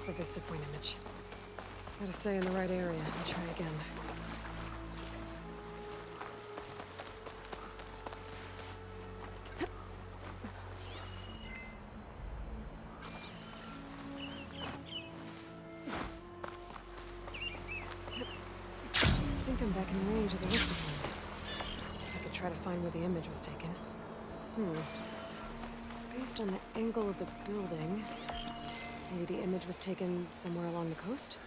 the Vista Point image. Gotta stay in the right area and try again. I think I'm back in range of the Vista Point. I could try to find where the image was taken. Based on the angle of the building, maybe the image was taken somewhere along the coast?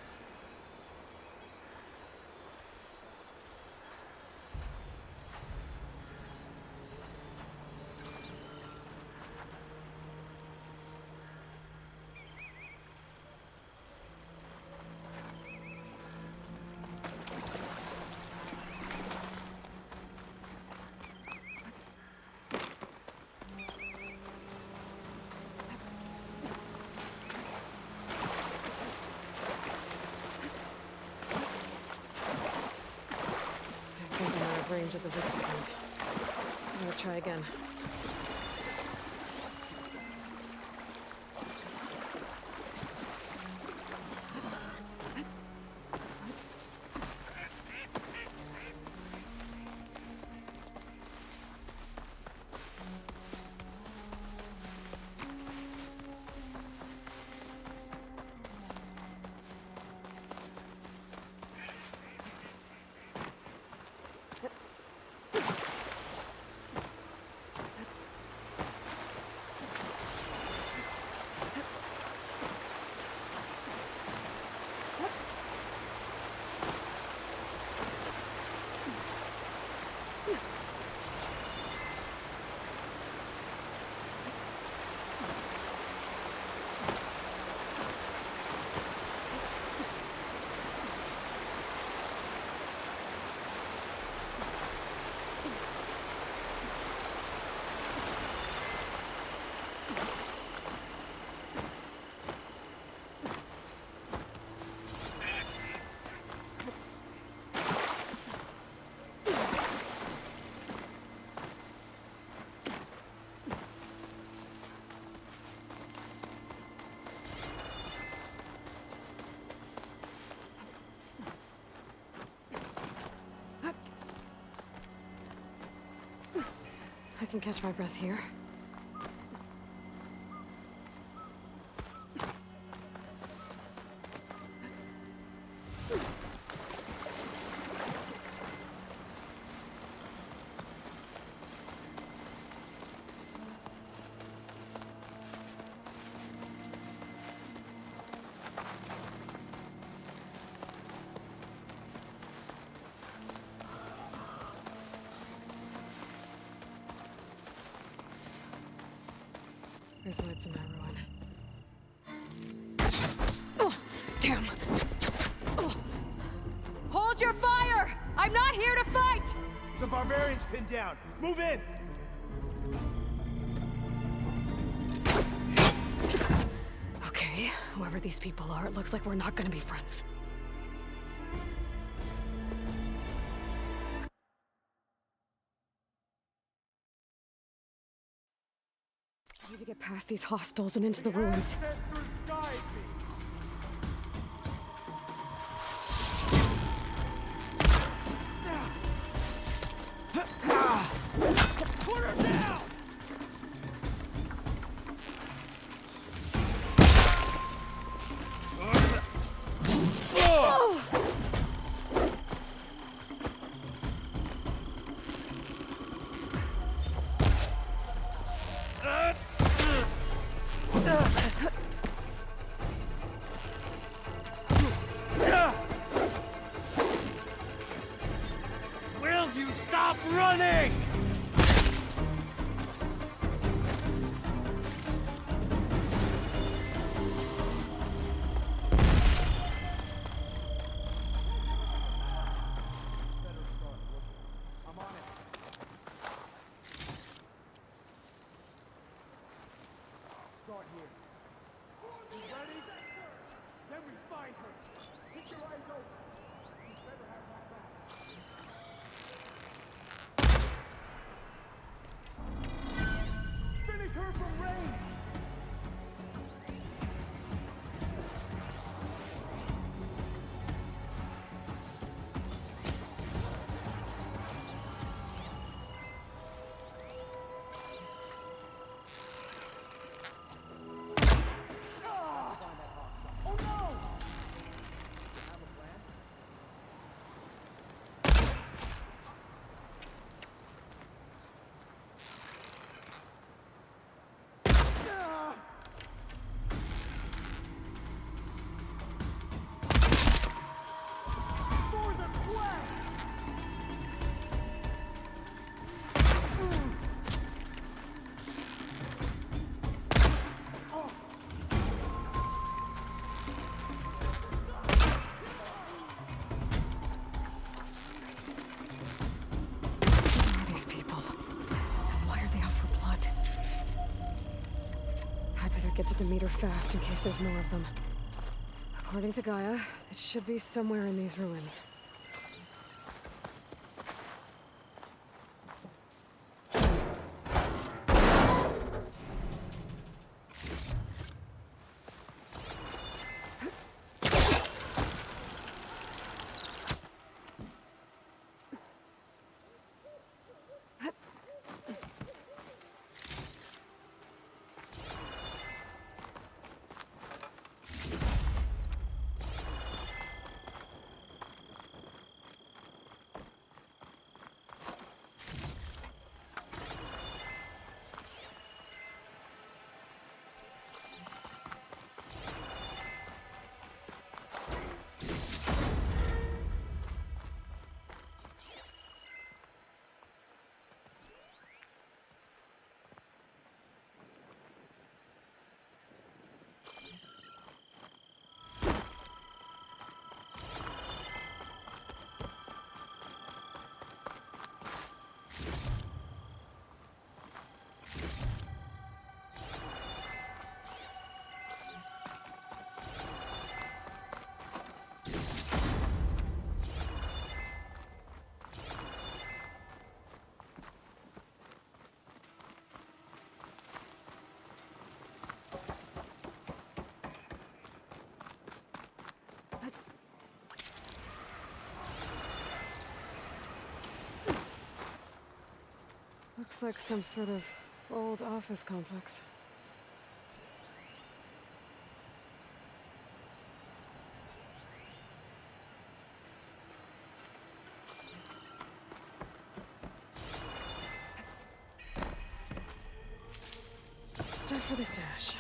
Range of the Vista Point. I'm gonna try again. I can catch my breath here. There's lights in that ruin. Oh, damn. Oh. Hold your fire! I'm not here to fight! The barbarian's pinned down. Move in! Okay, whoever these people are, it looks like we're not gonna be friends. I need to get past these hostiles and into the ruins. Put her down! Will you stop running? Start here. You ready? Then we find her. Keep your eyes open. You better have my back. get to Demeter fast in case there's more of them. According to Gaia, it should be somewhere in these ruins. Looks like some sort of old office complex. Stuff for the stash.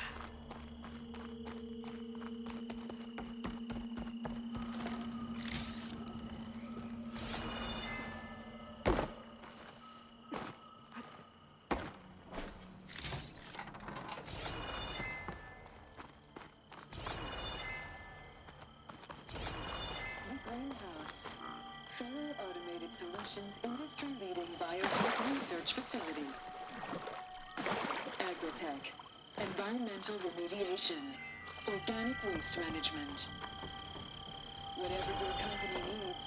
Solutions industry-leading biotech research facility. Agritech, environmental remediation, organic waste management. Whatever your company needs,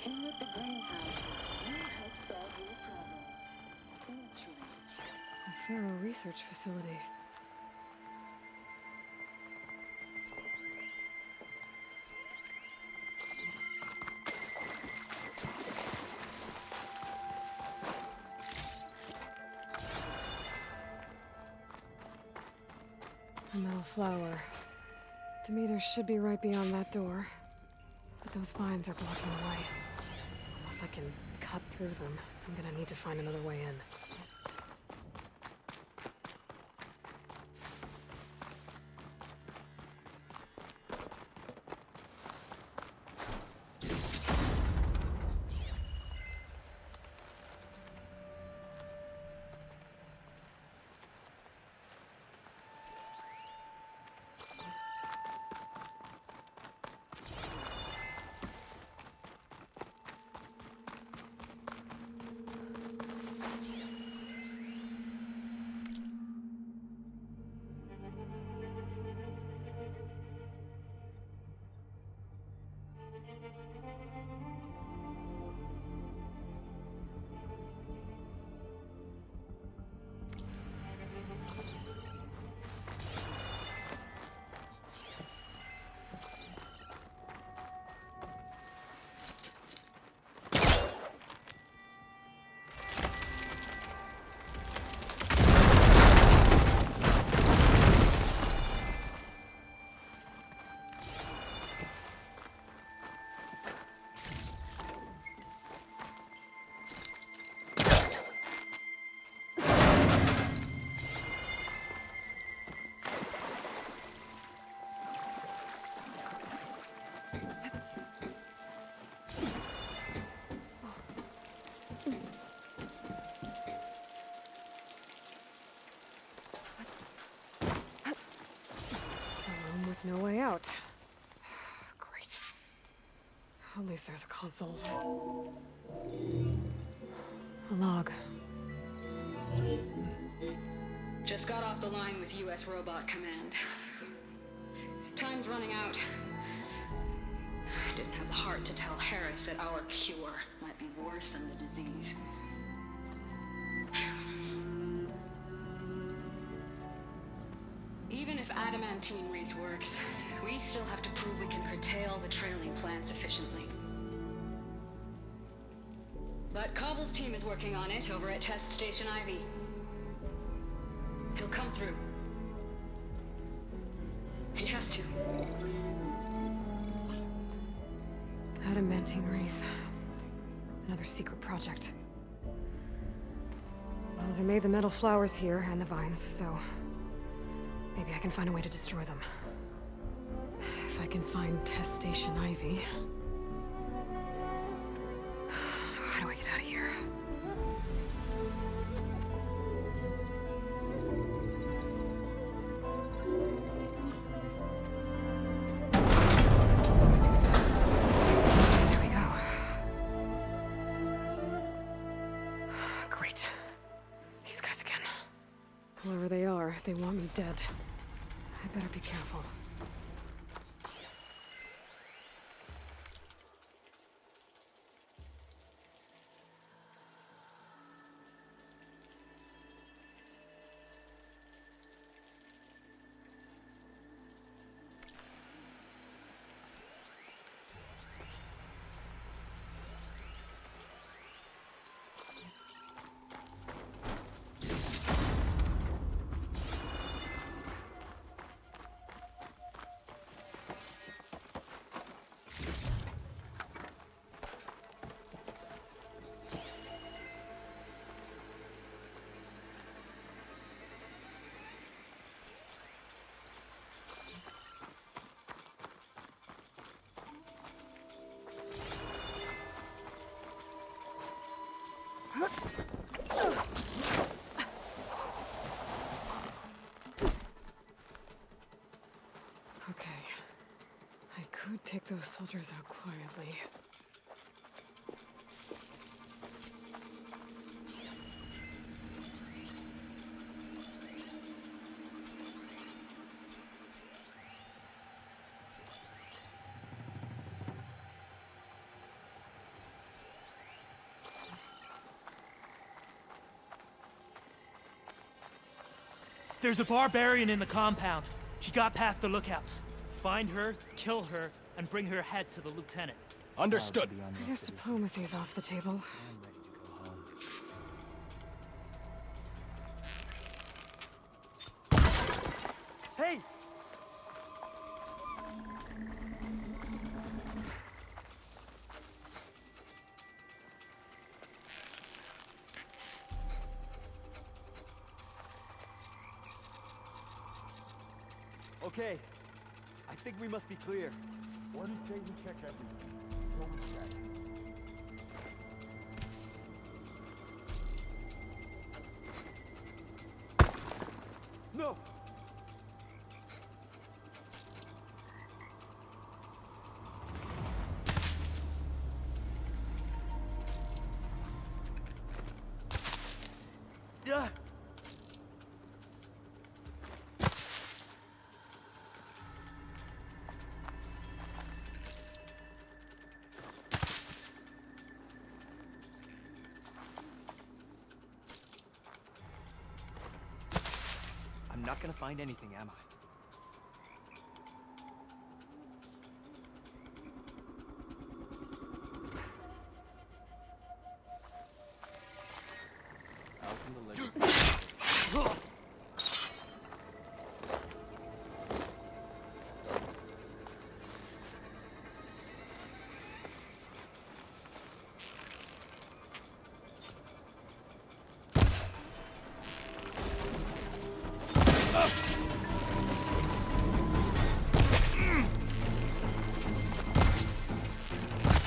here at the greenhouse, we'll help solve your problems. Naturally. A Pharaoh research facility. A metal flower. Demeter should be right beyond that door. But those vines are blocking the way. Unless I can cut through them, I'm gonna need to find another way in. No way out. Great. At least there's a console. A log. Just got off the line with US Robot Command. Time's running out. Didn't have the heart to tell Harris that our cure might be worse than the disease. Even if adamantine wreath works, we still have to prove we can curtail the trailing plants efficiently. But Cobble's team is working on it over at Test Station Ivy. He'll come through. He has to. Adamantine wreath. Another secret project. Well, they made the metal flowers here and the vines, so maybe I can find a way to destroy them. If I can find Test Station Ivy. How do I get out of here? There we go. Great. These guys again. Whoever they are, they want me dead. I better be careful. Okay. I could take those soldiers out quietly. There's a barbarian in the compound. She got past the lookouts. Find her, kill her, and bring her head to the lieutenant. Understood. I guess diplomacy's off the table. Hey! Okay. I think we must be clear. What do you say we check everything? What we check? No! Yeah. I'm not gonna find anything, am I? Out in the legacy.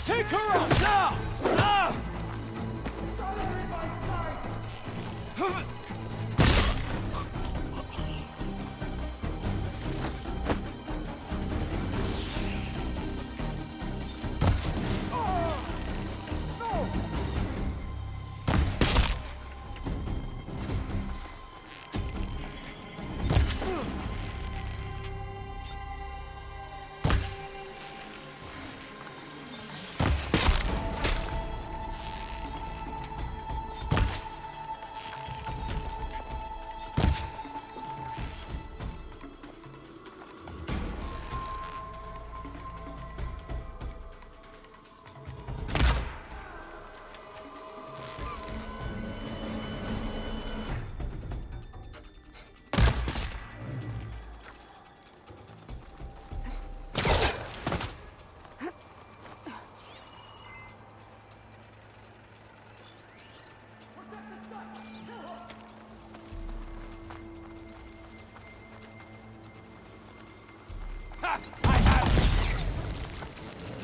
Take her out now! Ah! Not everybody's side! back! I have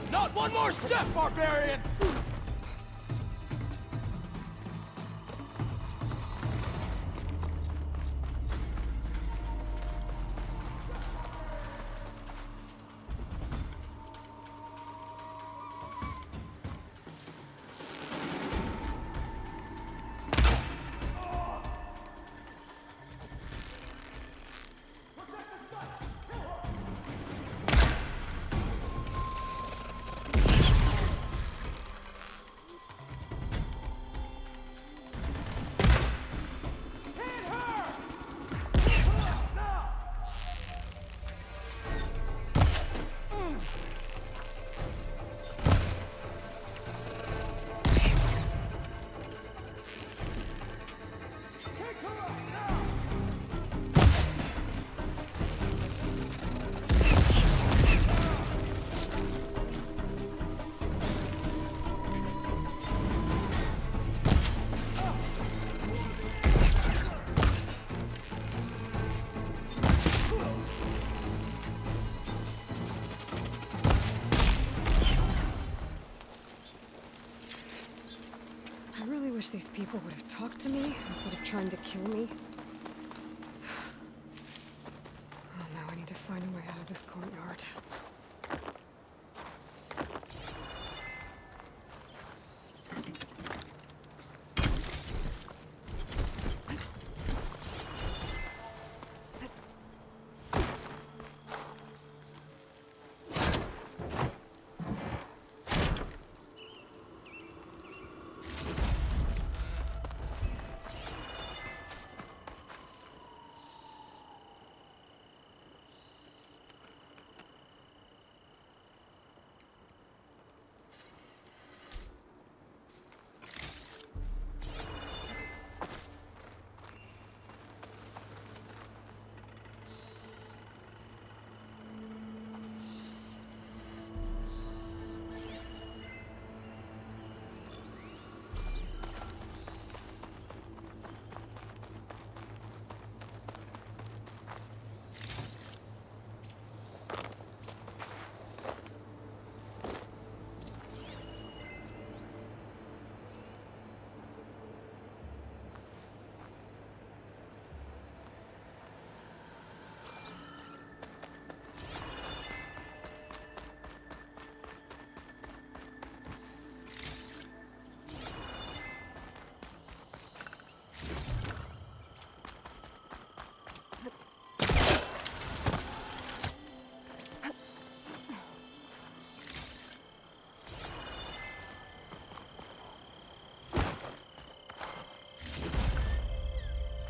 you! Not one more step, barbarian! I really wish these people would have talked to me instead of trying to kill me. Oh, now I need to find a way out of this courtyard.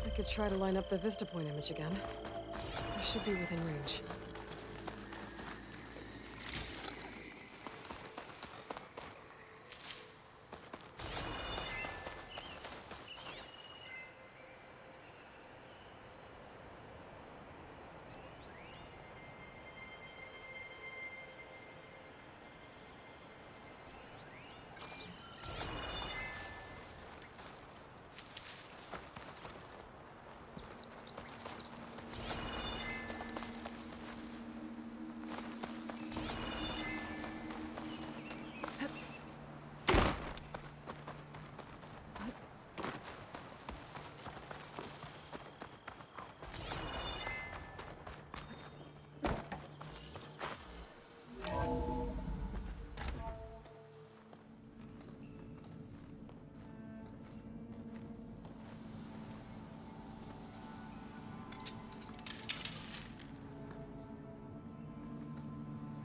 I could try to line up the Vista Point image again. I should be within range.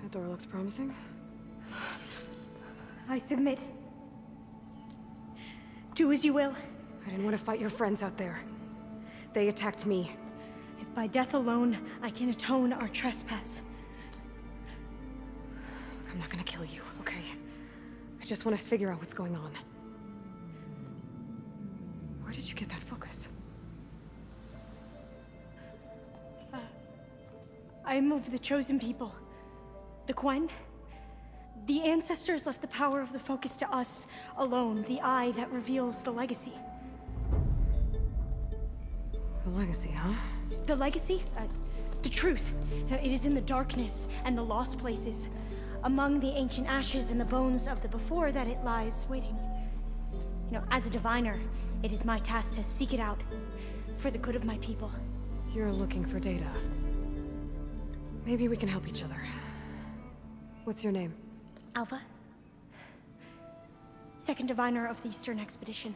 That door looks promising. I submit. Do as you will. I didn't want to fight your friends out there. They attacked me. If by death alone I can atone our trespass. I'm not gonna kill you, okay? I just want to figure out what's going on. Where did you get that focus? I am of the chosen people. The Quen. The ancestors left the power of the focus to us alone, the eye that reveals the legacy. The legacy, huh? The legacy? The truth. It is in the darkness and the lost places, among the ancient ashes and the bones of the before, that it lies waiting. As a diviner, it is my task to seek it out, for the good of my people. You're looking for data. Maybe we can help each other. What's your name? Alva? Second diviner of the Eastern Expedition.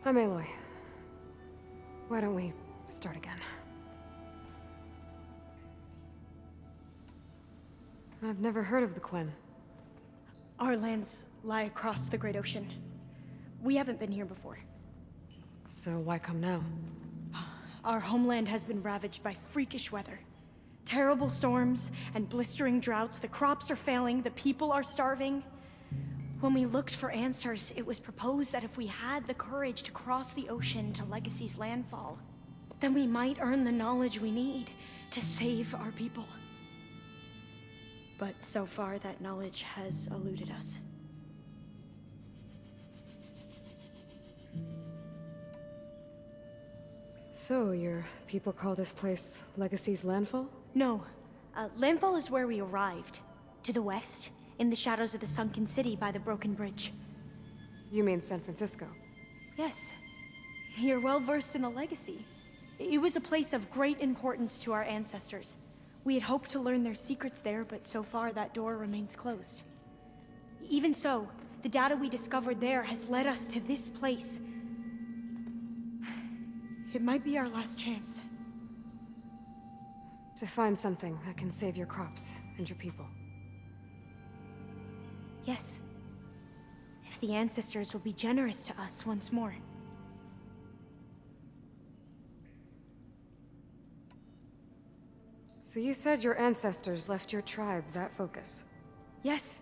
I'm Aloy. Why don't we start again? I've never heard of the Quen. Our lands lie across the Great Ocean. We haven't been here before. So why come now? Our homeland has been ravaged by freakish weather. Terrible storms and blistering droughts. The crops are failing, the people are starving. When we looked for answers, it was proposed that if we had the courage to cross the ocean to Legacy's landfall, then we might earn the knowledge we need to save our people. But so far, that knowledge has eluded us. So, your people call this place Legacy's landfall? No. Landfall is where we arrived. To the west, in the shadows of the sunken city by the broken bridge. You mean San Francisco? Yes. You're well versed in the Legacy. It was a place of great importance to our ancestors. We had hoped to learn their secrets there, but so far that door remains closed. Even so, the data we discovered there has led us to this place. It might be our last chance. To find something that can save your crops and your people. Yes. If the ancestors will be generous to us once more. So you said your ancestors left your tribe that focus? Yes.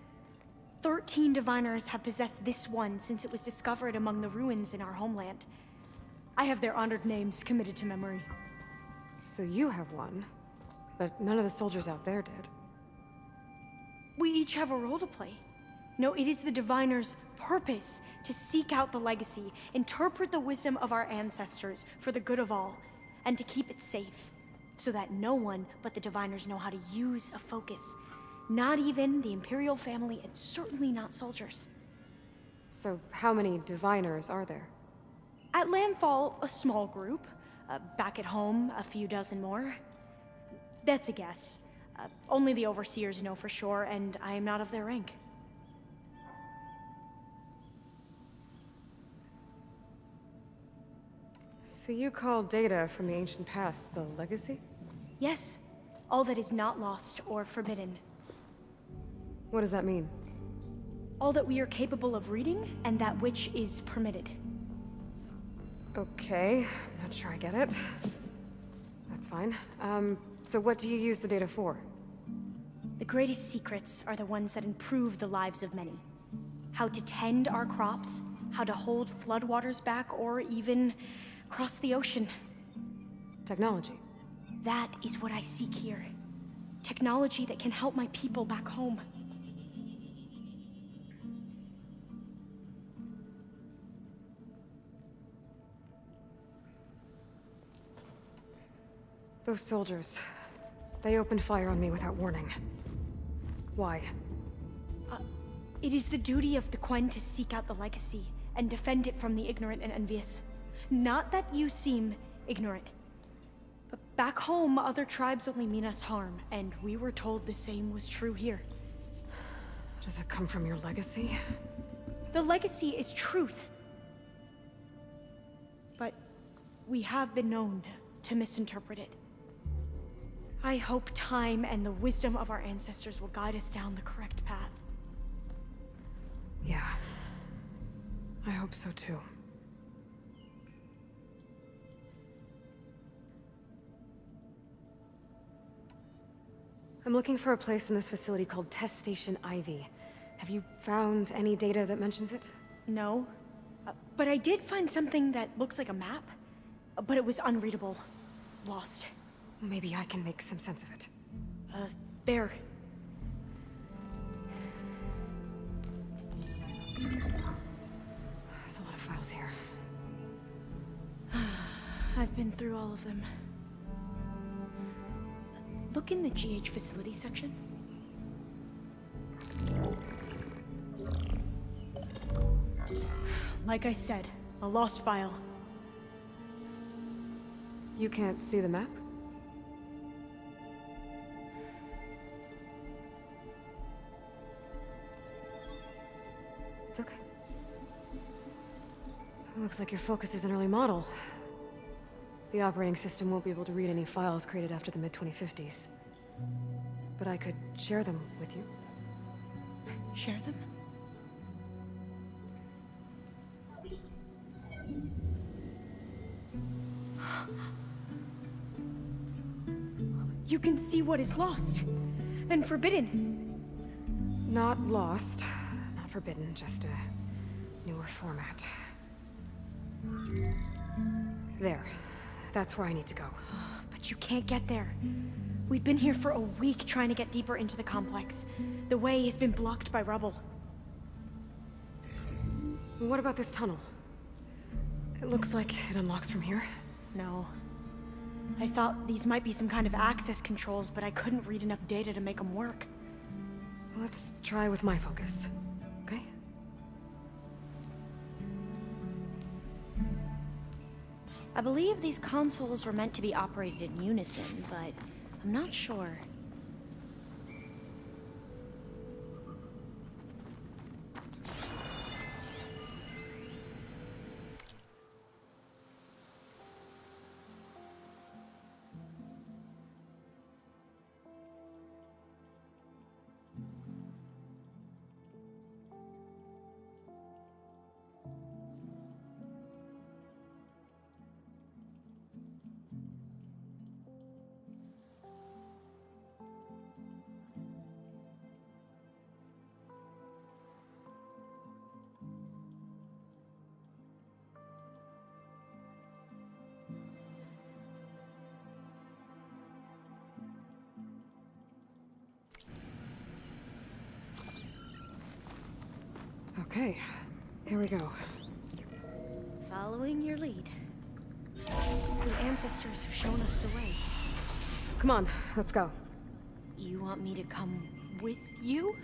13 diviners have possessed this one since it was discovered among the ruins in our homeland. I have their honored names committed to memory. So you have one, but none of the soldiers out there did. We each have a role to play. No, it is the diviner's purpose to seek out the Legacy, interpret the wisdom of our ancestors for the good of all, and to keep it safe, so that no one but the diviners know how to use a focus. Not even the Imperial family, and certainly not soldiers. So how many diviners are there? At landfall, a small group. Back at home, a few dozen more. That's a guess. Only the overseers know for sure, and I am not of their rank. So you call data from the ancient past the Legacy? Yes. All that is not lost or forbidden. What does that mean? All that we are capable of reading, and that which is permitted. Okay, I'm not sure I get it. That's fine. So what do you use the data for? The greatest secrets are the ones that improve the lives of many. How to tend our crops, how to hold floodwaters back, or even cross the ocean. Technology. That is what I seek here. Technology that can help my people back home. Those soldiers, they opened fire on me without warning. Why? It is the duty of the Quen to seek out the Legacy and defend it from the ignorant and envious. Not that you seem ignorant. But back home, other tribes only mean us harm, and we were told the same was true here. Does that come from your legacy? The Legacy is truth. But we have been known to misinterpret it. I hope time and the wisdom of our ancestors will guide us down the correct path. Yeah. I hope so too. I'm looking for a place in this facility called Test Station Ivy. Have you found any data that mentions it? No. But I did find something that looks like a map. But it was unreadable. Lost. Maybe I can make some sense of it. There. There's a lot of files here. I've been through all of them. Look in the GH facility section. Like I said, a lost file. You can't see the map? It's okay. Looks like your focus is an early model. The operating system won't be able to read any files created after the mid-2050s. But I could share them with you. Share them? You can see what is lost and forbidden. Not lost, not forbidden, just a newer format. There. That's where I need to go. But you can't get there. We've been here for a week trying to get deeper into the complex. The way has been blocked by rubble. What about this tunnel? It looks like it unlocks from here. No. I thought these might be some kind of access controls, but I couldn't read enough data to make them work. Let's try with my focus, okay? I believe these consoles were meant to be operated in unison, but I'm not sure. Okay, here we go. Following your lead. The ancestors have shown us the way. Come on, let's go. You want me to come with you?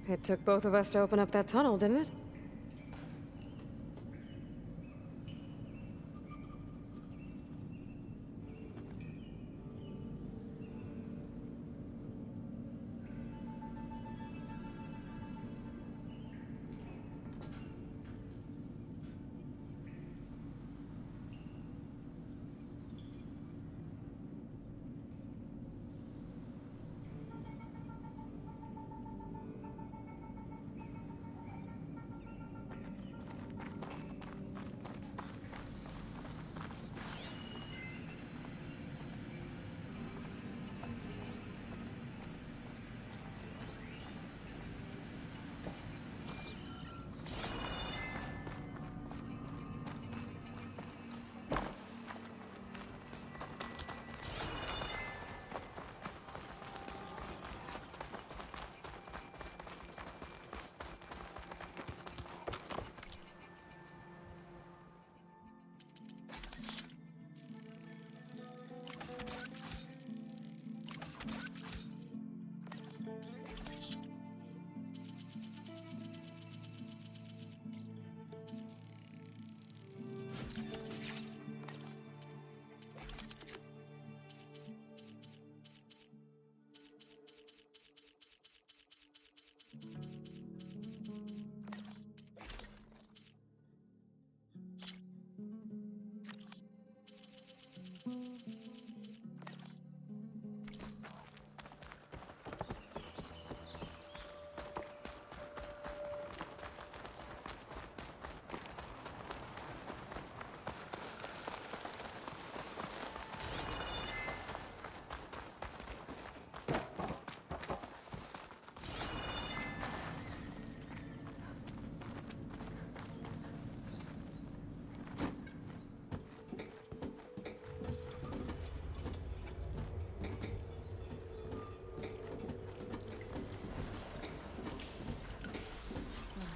It took both of us to open up that tunnel, didn't it?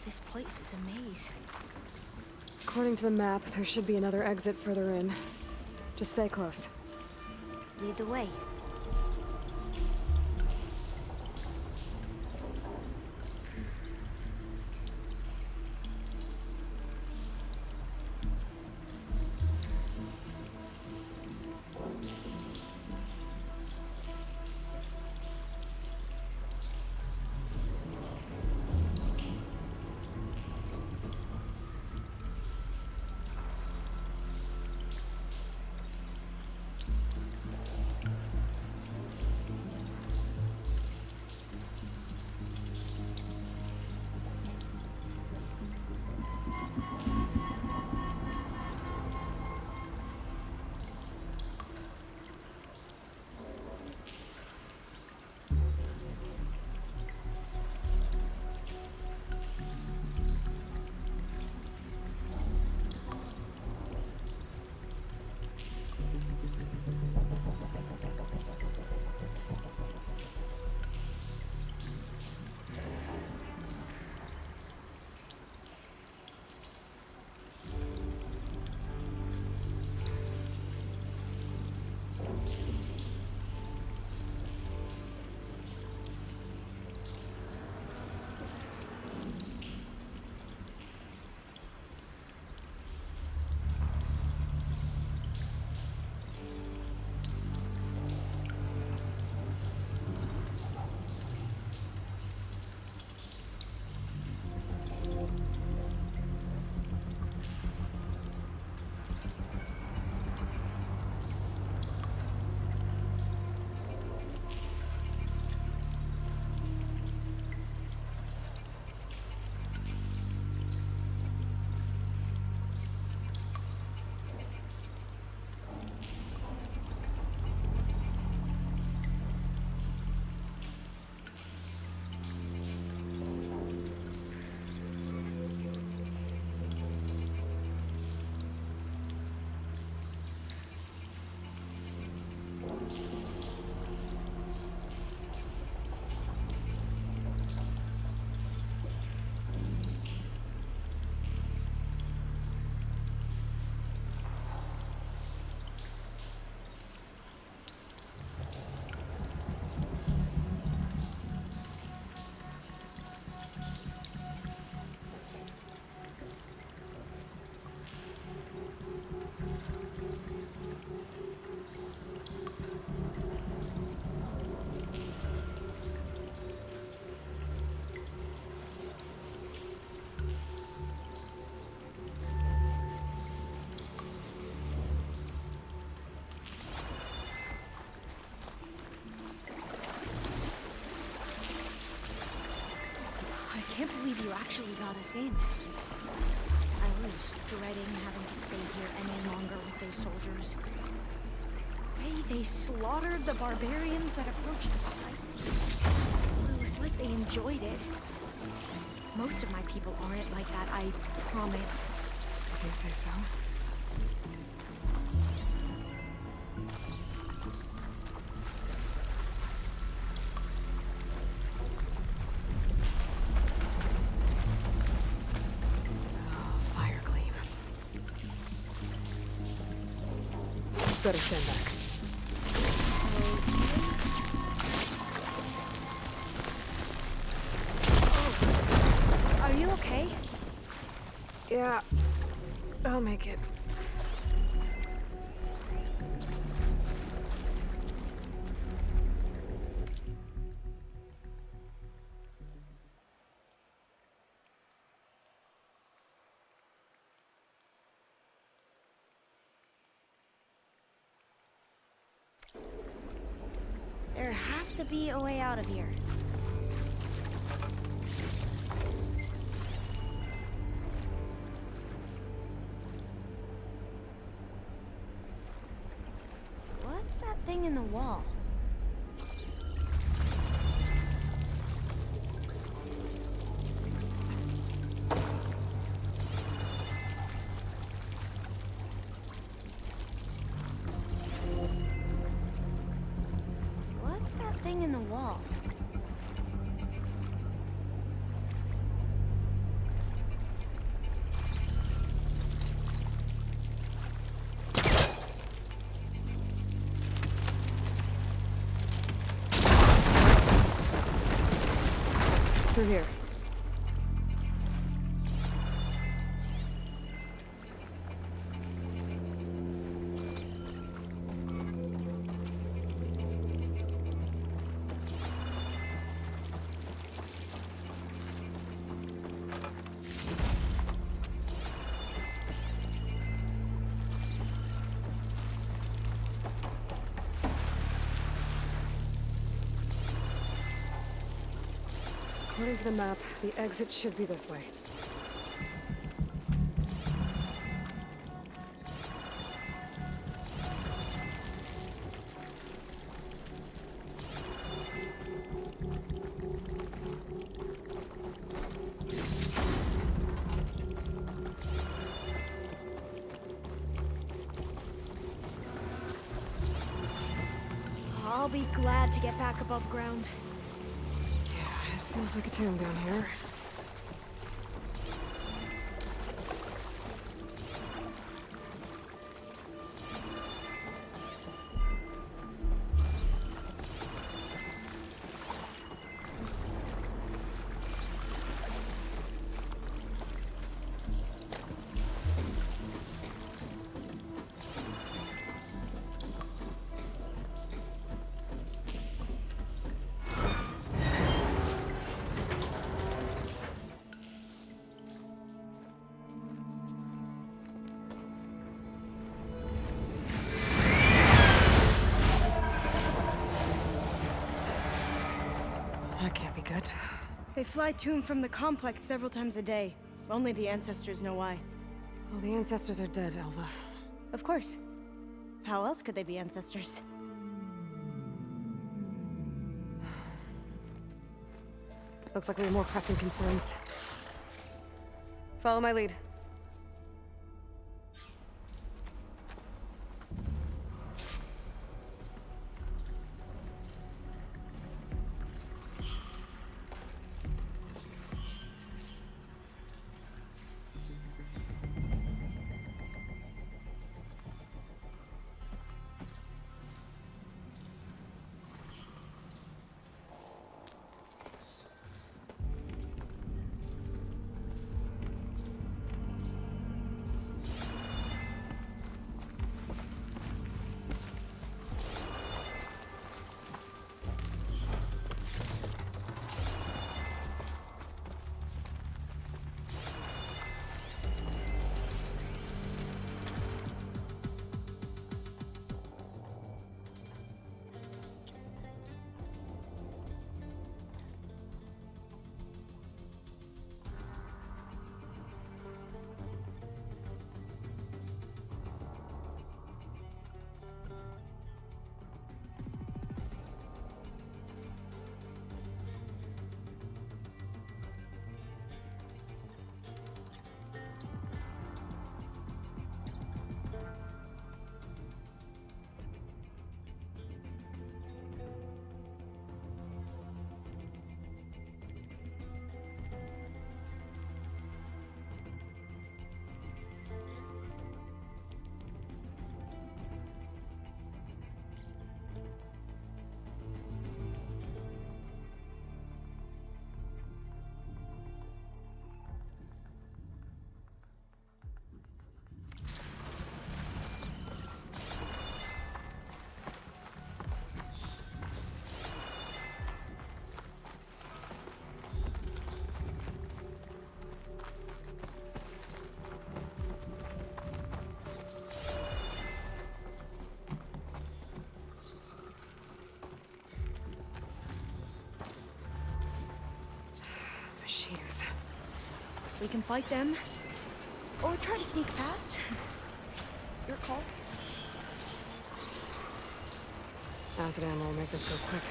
This place is a maze. According to the map, there should be another exit further in. Just stay close. Lead the way. actually got us in. I was dreading having to stay here any longer with those soldiers. The way they slaughtered the barbarians that approached the site. It was like they enjoyed it. Most of my people aren't like that, I promise. If you say so. Fire gleam. Better stand back. Are you okay? Yeah, I'll make it. There has to be a way out of here. What's that thing in the wall? What's that thing in the wall? Through here. According to the map, the exit should be this way. I'll be glad to get back above ground. Feels like a tomb down here. That can't be good. They fly to and from the complex several times a day. Only the ancestors know why. Well, the ancestors are dead, Elva. Of course. How else could they be ancestors? Looks like we have more pressing concerns. Follow my lead. We can fight them, or try to sneak past. Your call. Acid ammo will make this go quick.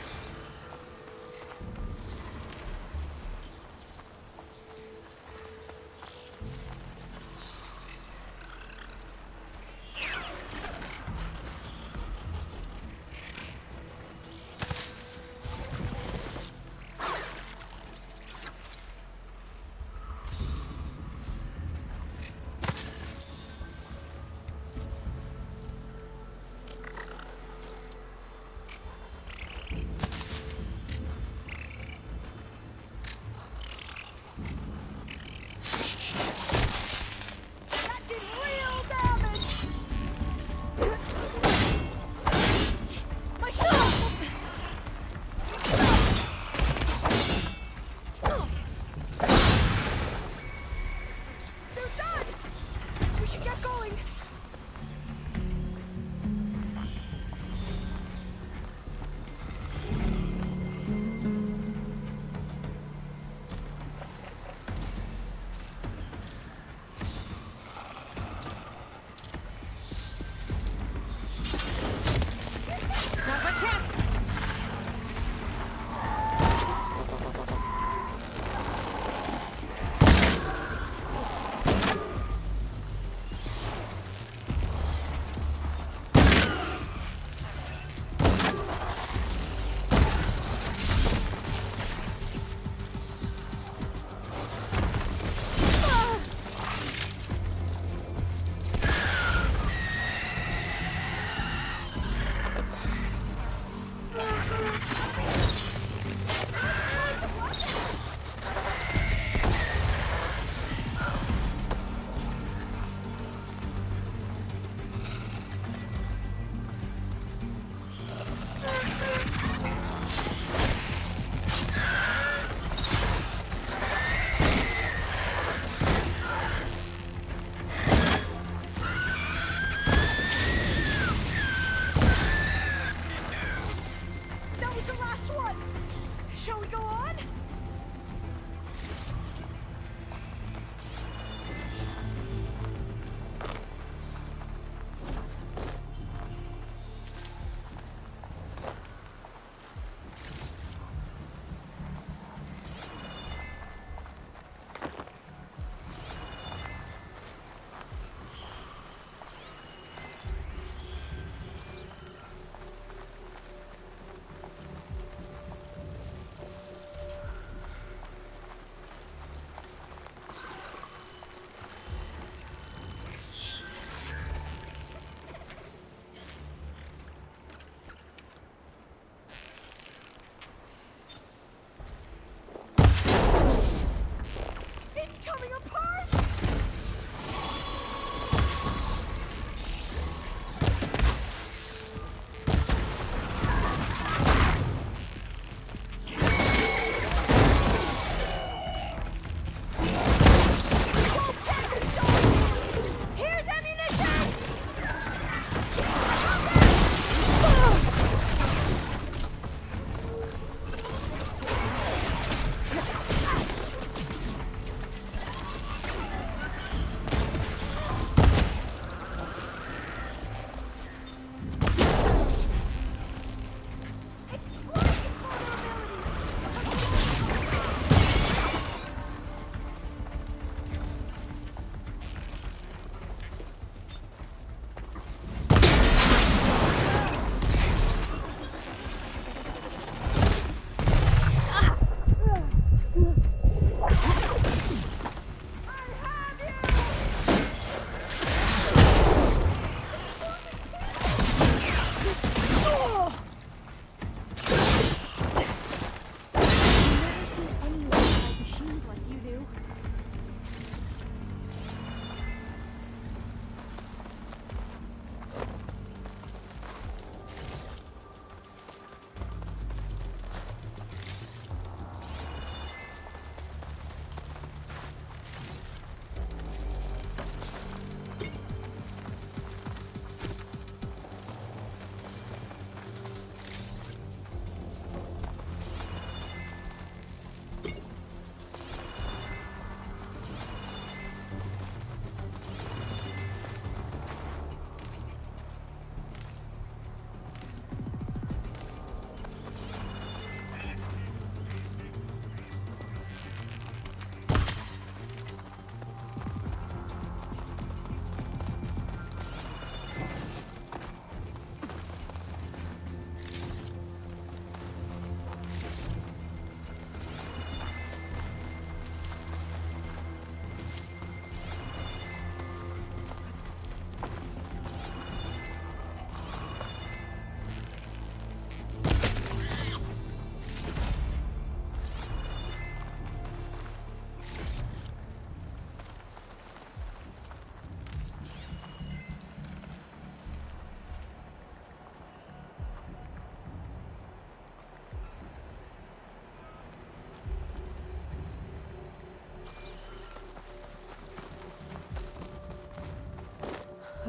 That did real damage! My shot! They're done! We should get going! Now's my chance!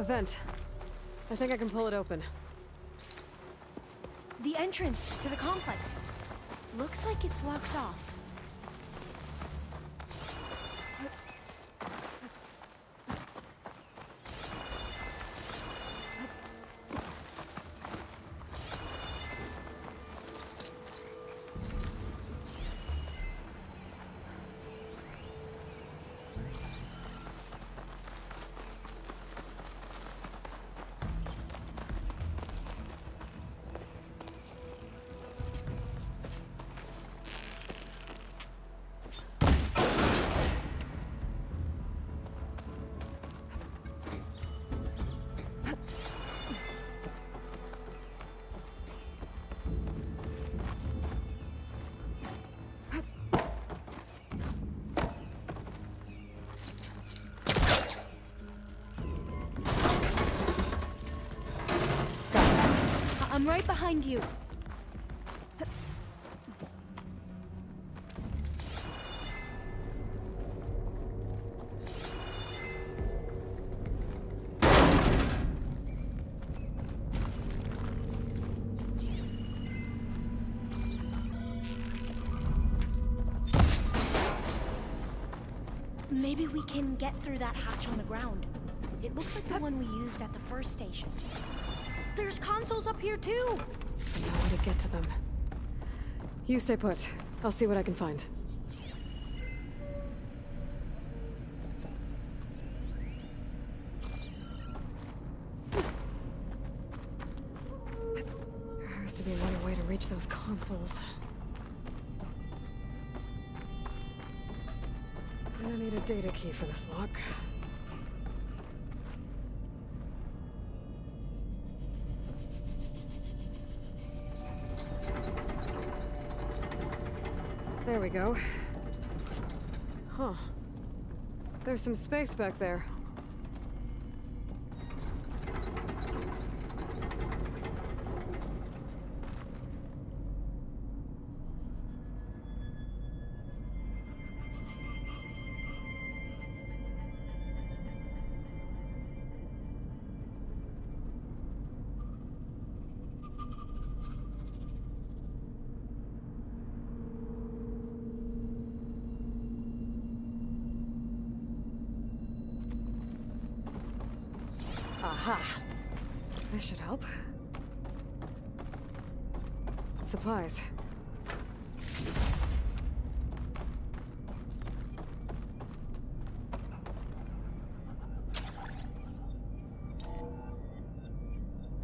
A vent. I think I can pull it open. The entrance to the complex. Looks like it's locked off. I'm right behind you. Maybe we can get through that hatch on the ground. It looks like the one we used at the first station. There's consoles up here too! I know how to get to them. You stay put. I'll see what I can find. There has to be another way to reach those consoles. I need a data key for this lock. There we go. Huh. There's some space back there. Aha! This should help. Supplies.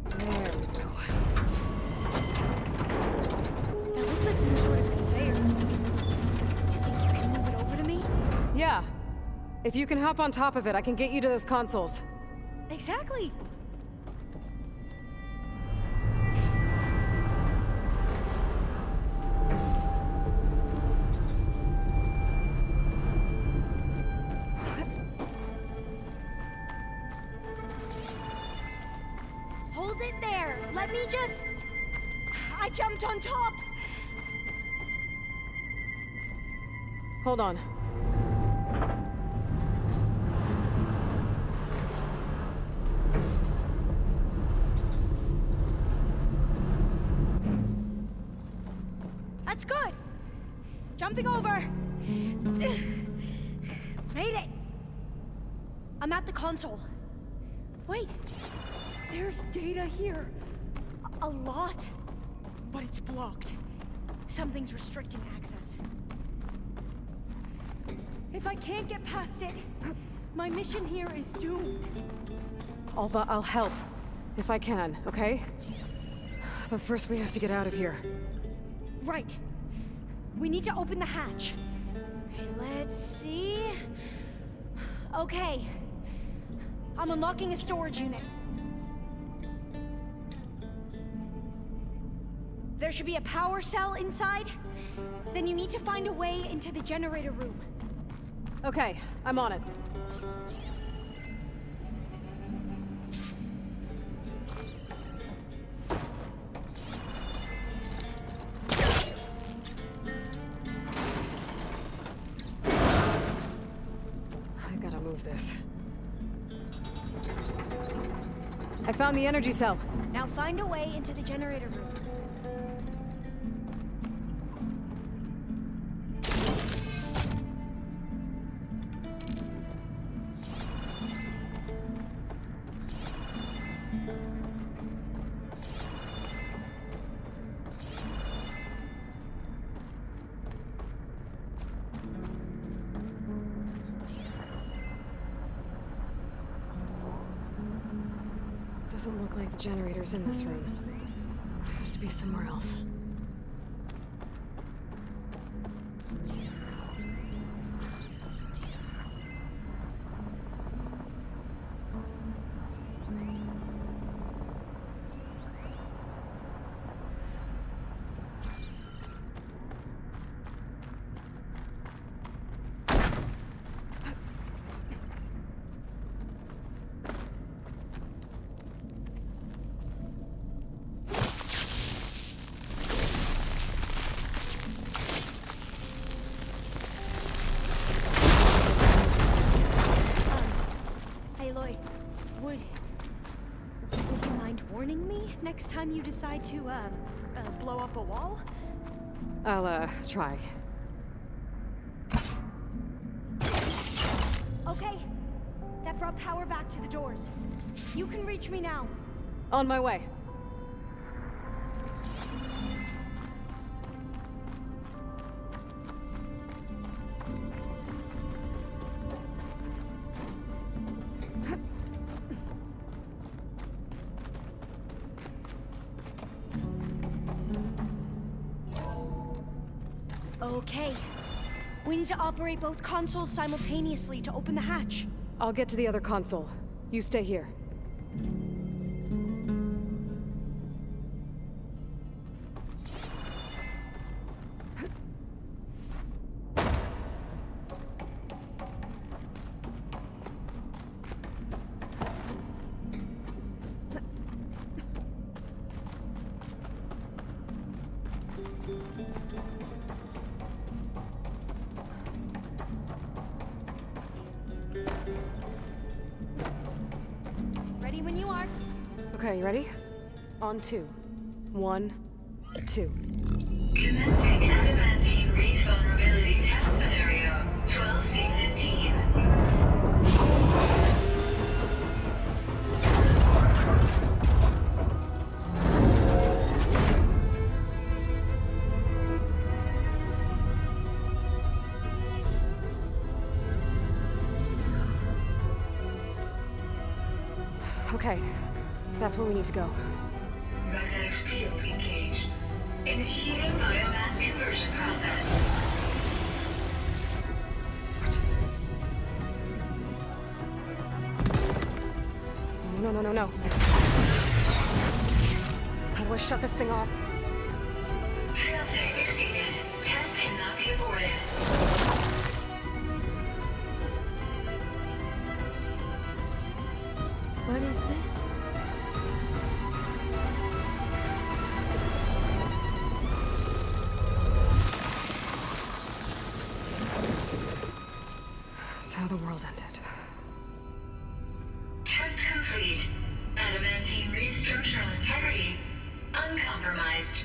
There we go. That looks like some sort of conveyor. You think you can move it over to me? Yeah. If you can hop on top of it, I can get you to those consoles. Exactly! Hold it there! Let me just... I jumped on top! Hold on. That's good! Jumping over! Made it! I'm at the console. Wait! There's data here. A lot. But it's blocked. Something's restricting access. If I can't get past it, my mission here is doomed. Alva, I'll help. If I can, okay? But first we have to get out of here. Right. We need to open the hatch. Okay, let's see. Okay. I'm unlocking a storage unit. There should be a power cell inside. Then you need to find a way into the generator room. Okay, I'm on it. I gotta move this. I found the energy cell. Now find a way into the generator room. Doesn't look like the generator's in this room. Has to be somewhere else. Would you mind warning me next time you decide to, blow up a wall? I'll, try. Okay. That brought power back to the doors. You can reach me now. On my way. Okay. We need to operate both consoles simultaneously to open the hatch. I'll get to the other console. You stay here. Ready when you are. Okay, you ready? On 2. 1, 2. Commencing adamantine wreath vulnerability test scenario 12C15. Okay, that's where we need to go. Magnetic field engaged. Initiating biomass conversion process. What? No, no, no, no. How do I shut this thing off? Failsafe exceeded. Test cannot be aborted. What is this? That's how the world ended. Test complete. Adamantine wreath structural integrity uncompromised.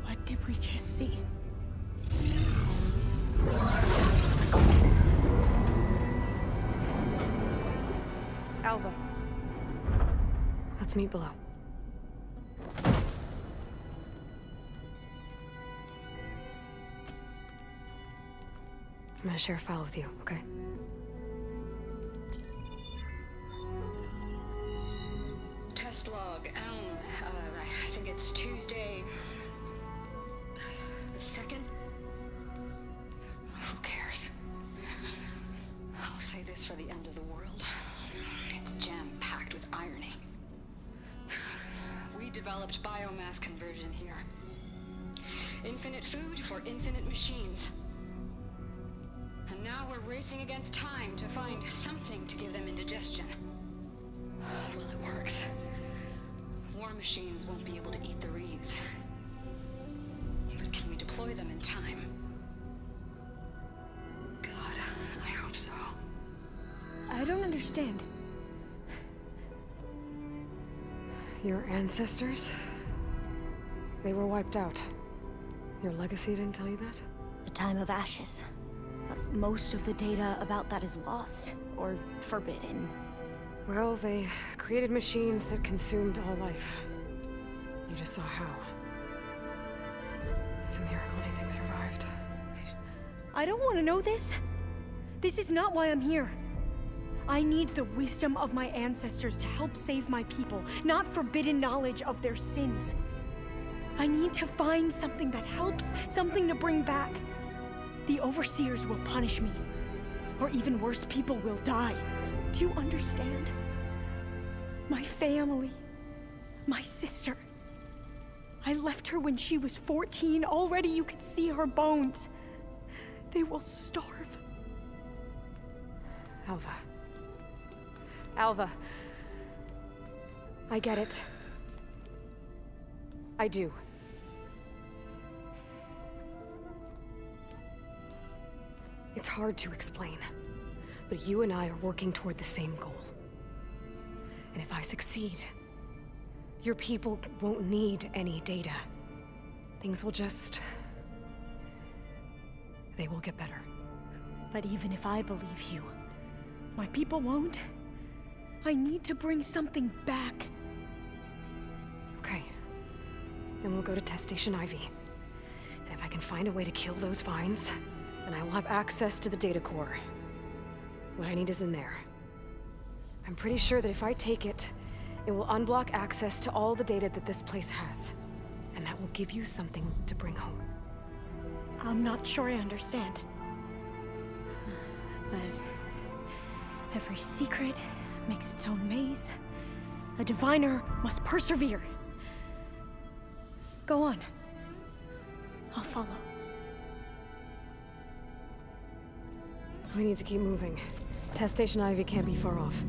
What did we just see? Alva. Let's meet below. I'm gonna share a file with you, okay? Test log, I think it's Tuesday the 2nd? Who cares? I'll say this for the end of the world. It's jam-packed with irony. We developed biomass conversion here. Infinite food for infinite machines. And now we're racing against time to find something to give them indigestion. Well, it works. War machines won't be able to eat the wreaths. But can we deploy them in time? God, understand. Your ancestors? They were wiped out. Your legacy didn't tell you that? The time of ashes. But most of the data about that is lost, or forbidden. Well, they created machines that consumed all life. You just saw how. It's a miracle anything survived. I don't want to know this. This is not why I'm here. I need the wisdom of my ancestors to help save my people, not forbidden knowledge of their sins. I need to find something that helps, something to bring back. The overseers will punish me. Or even worse, people will die. Do you understand? My family. My sister. I left her when she was 14. Already you could see her bones. They will starve. Alva. Alva. I get it. I do. It's hard to explain, but you and I are working toward the same goal. And if I succeed, your people won't need any data. Things will just... they will get better. But even if I believe you, my people won't. I need to bring something back. Okay. Then we'll go to Test Station Ivy. And if I can find a way to kill those vines, then I will have access to the data core. What I need is in there. I'm pretty sure that if I take it, it will unblock access to all the data that this place has. And that will give you something to bring home. I'm not sure I understand. But every secret makes its own maze. A diviner must persevere. Go on. I'll follow. We need to keep moving. Test Station Ivy can't be far off.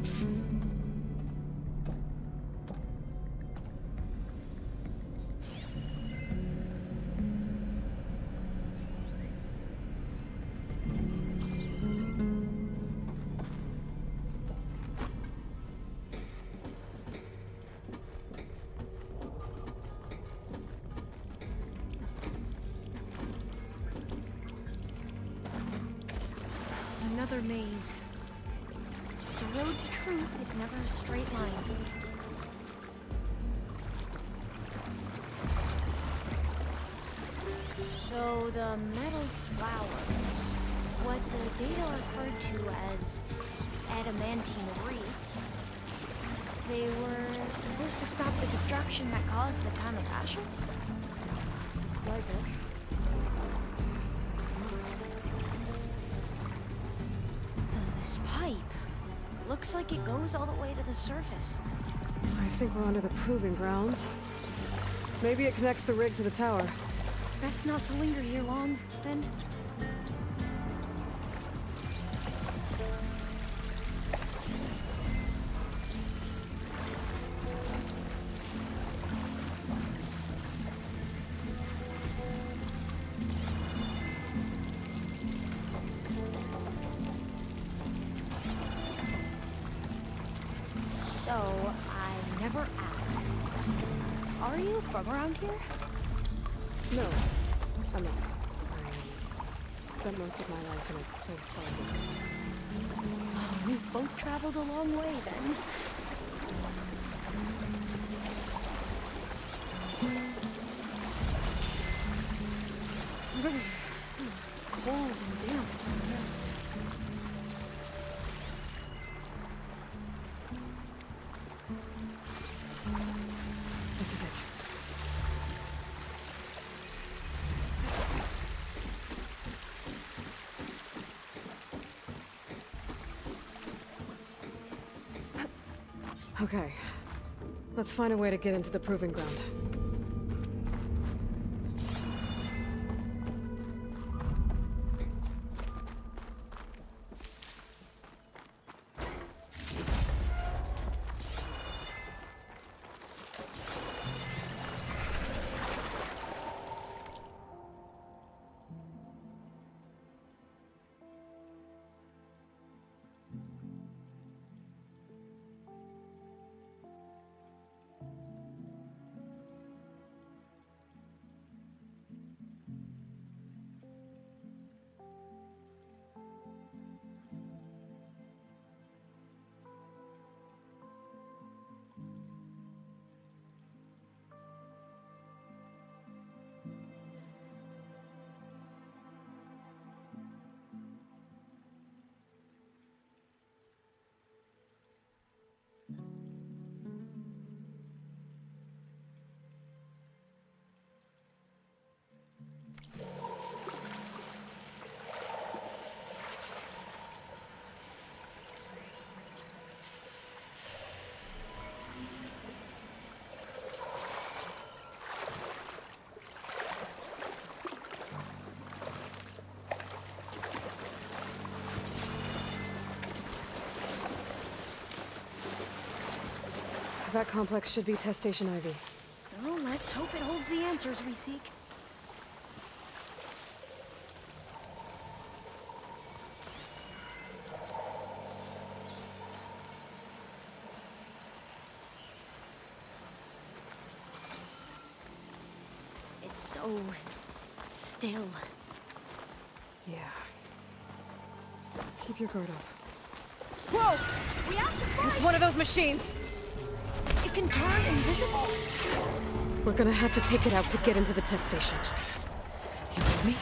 Another maze. The road to truth is never a straight line. So the metal flowers, what the data referred to as adamantine wreaths, they were supposed to stop the destruction that caused the time of ashes? Looks like it. This pipe looks like it goes all the way to the surface. I think we're under the proving grounds. Maybe it connects the rig to the tower. Best not to linger here long, then. So, I never asked. Are you from around here? No, I'm not. I spent most of my life in a place far west. Oh, we've both traveled a long way then. Cold and damp. This is it. Okay. Let's find a way to get into the proving ground. That complex should be Test Station Ivy. Well, let's hope it holds the answers we seek. It's so still. Yeah. Keep your guard up. Whoa! We have to fight! It's one of those machines! It can turn invisible. We're gonna have to take it out to get into the test station. You with me?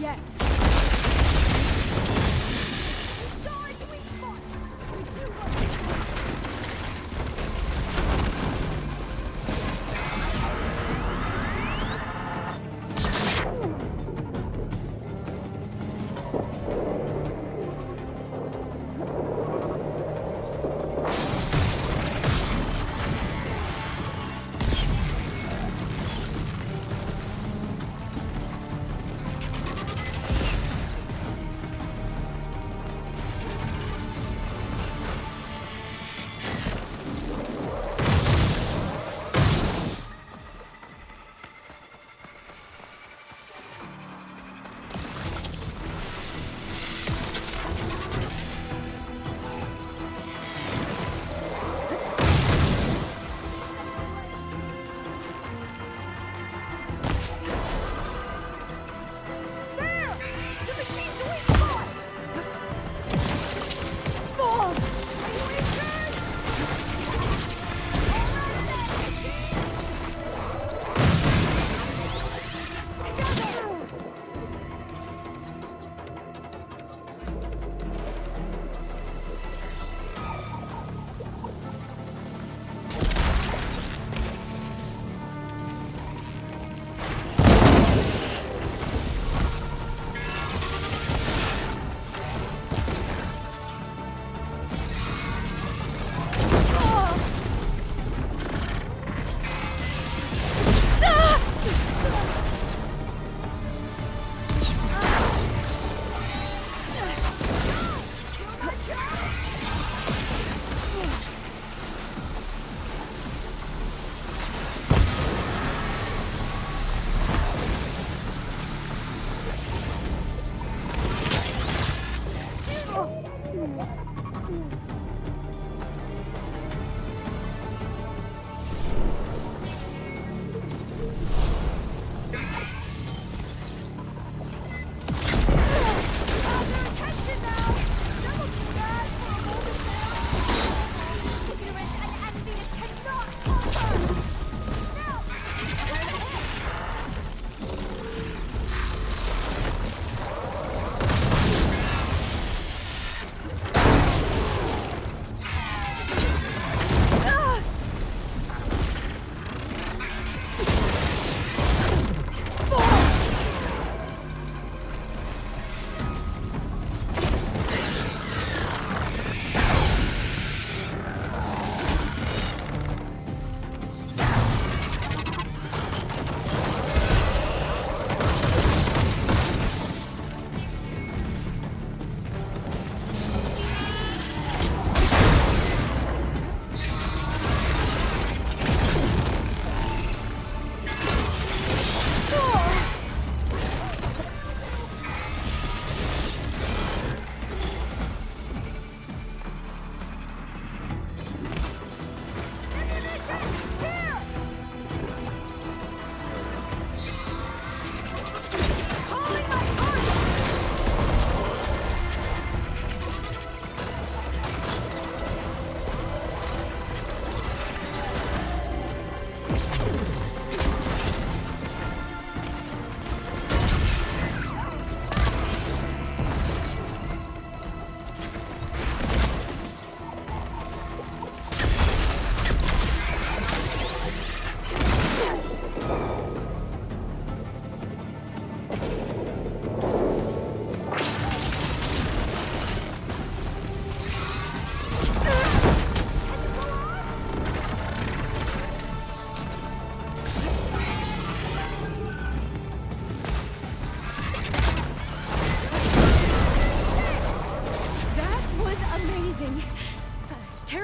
Yes.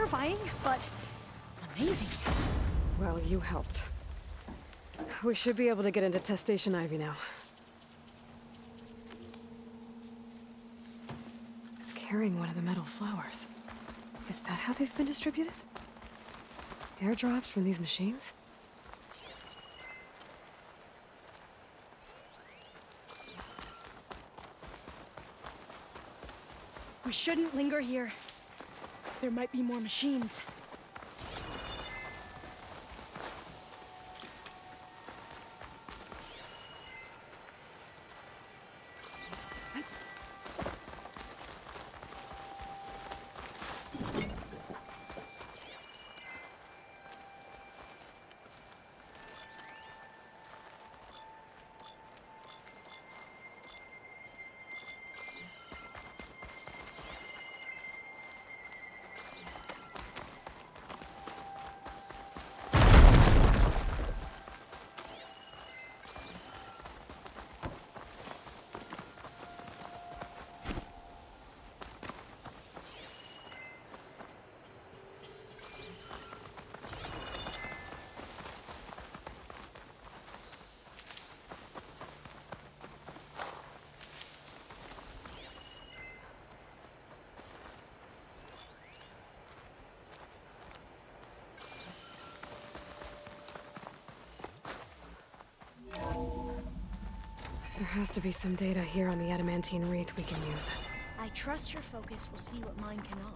terrifying, but amazing. Well, you helped. We should be able to get into Test Station Ivy now. It's carrying one of the metal flowers. Is that how they've been distributed? Airdrops from these machines? We shouldn't linger here. There might be more machines. There has to be some data here on the adamantine wreath we can use. I trust your focus will see what mine cannot.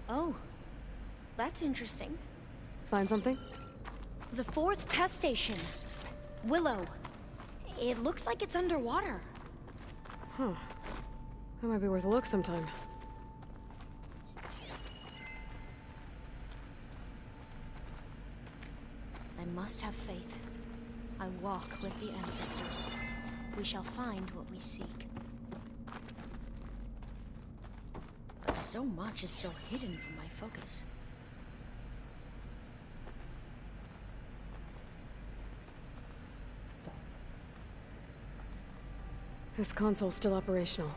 Oh, that's interesting. Find something? The 4th test station. Willow. It looks like it's underwater. Huh. That might be worth a look sometime. I must have faith. I walk with the ancestors. We shall find what we seek. But so much is still hidden from my focus. This console's still operational.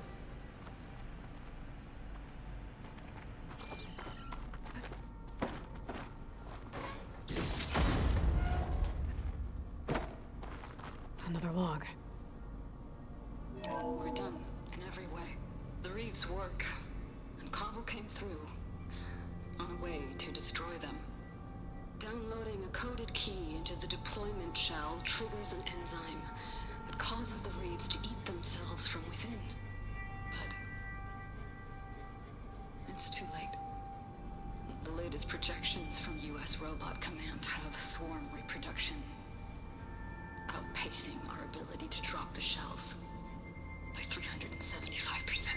Another log. We're done in every way. The wreaths work, and Carvel came through on a way to destroy them. Downloading a coded key into the deployment shell triggers an enzyme that causes the wreaths to eat themselves from within. But it's too late. The latest projections from US Robot Command have swarm reproduction outpacing our ability to drop the shells by 375%.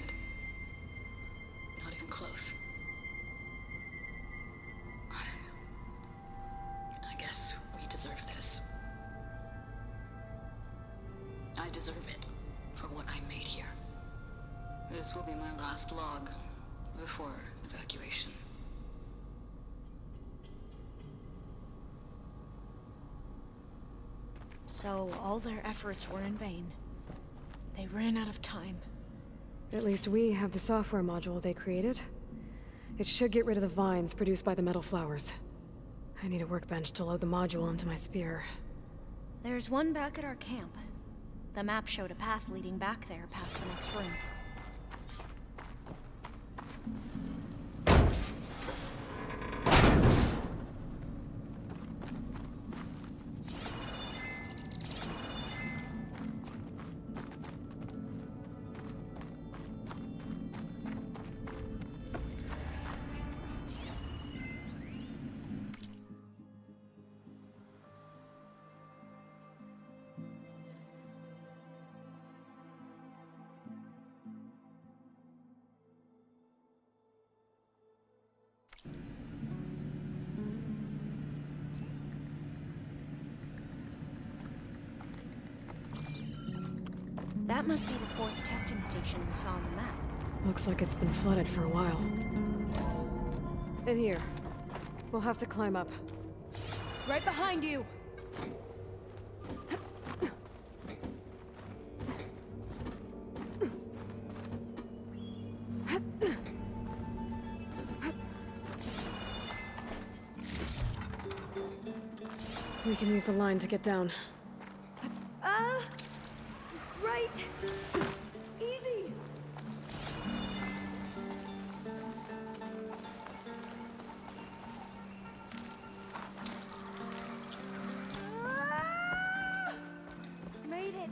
Not even close. I guess we deserve this. I deserve it for what I made here. This will be my last log before evacuation. So all their efforts were in vain. They ran out of time. At least we have the software module they created. It should get rid of the vines produced by the metal flowers. I need a workbench to load the module onto my spear. There's one back at our camp. The map showed a path leading back there past the next room. That must be the 4th testing station we saw on the map. Looks like it's been flooded for a while. In here. We'll have to climb up. Right behind you! We can use the line to get down. Right! Easy! Made it!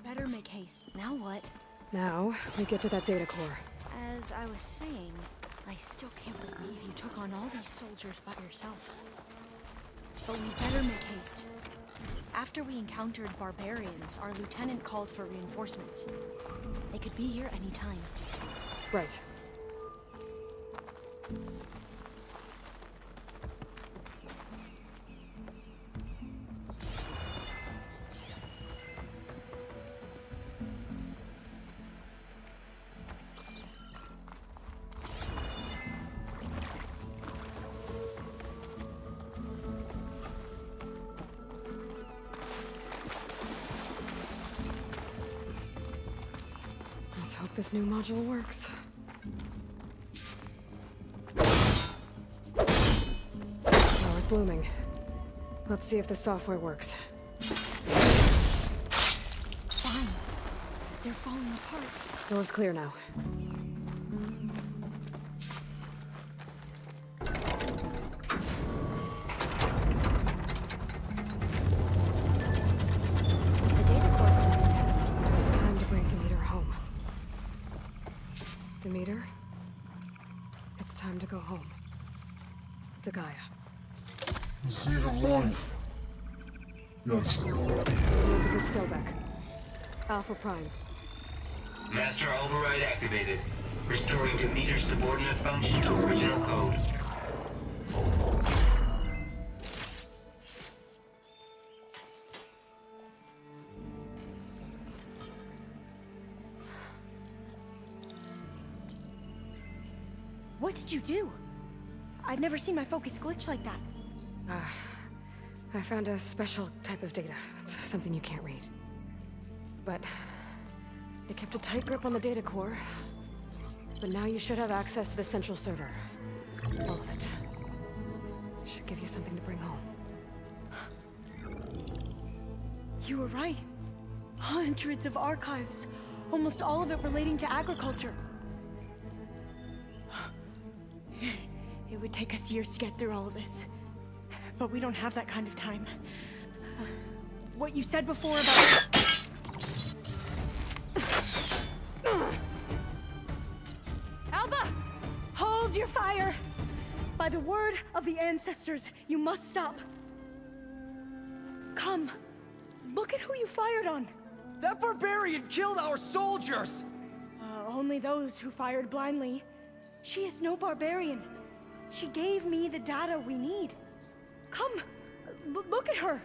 Better make haste. Now what? Now, we get to that data core. As I was saying, I still can't believe you took on all these soldiers by yourself. But we better make haste. After we encountered barbarians, our lieutenant called for reinforcements. They could be here any time. Right. Let's hope this new module works. Power's blooming. Let's see if the software works. Vines. They're falling apart. Door's clear now. The data core looks intact. Time to bring Demeter home. Demeter? It's time to go home. To Gaia. The seed of life. Yes. Elizabeth Sobek. Alpha Prime. Master override activated. Restoring Demeter's subordinate function to original code. What did you do? I've never seen my focus glitch like that. I found a special type of data. It's something you can't read. But They kept a tight grip on the data core, but now you should have access to the central server. All of it. Should give you something to bring home. You were right. Hundreds of archives, almost all of it relating to agriculture. It would take us years to get through all of this, but we don't have that kind of time. What you said before about... Alba! Hold your fire! By the word of the ancestors, you must stop. Come. Look at who you fired on. That barbarian killed our soldiers! Only those who fired blindly. She is no barbarian. She gave me the data we need. Come, look at her.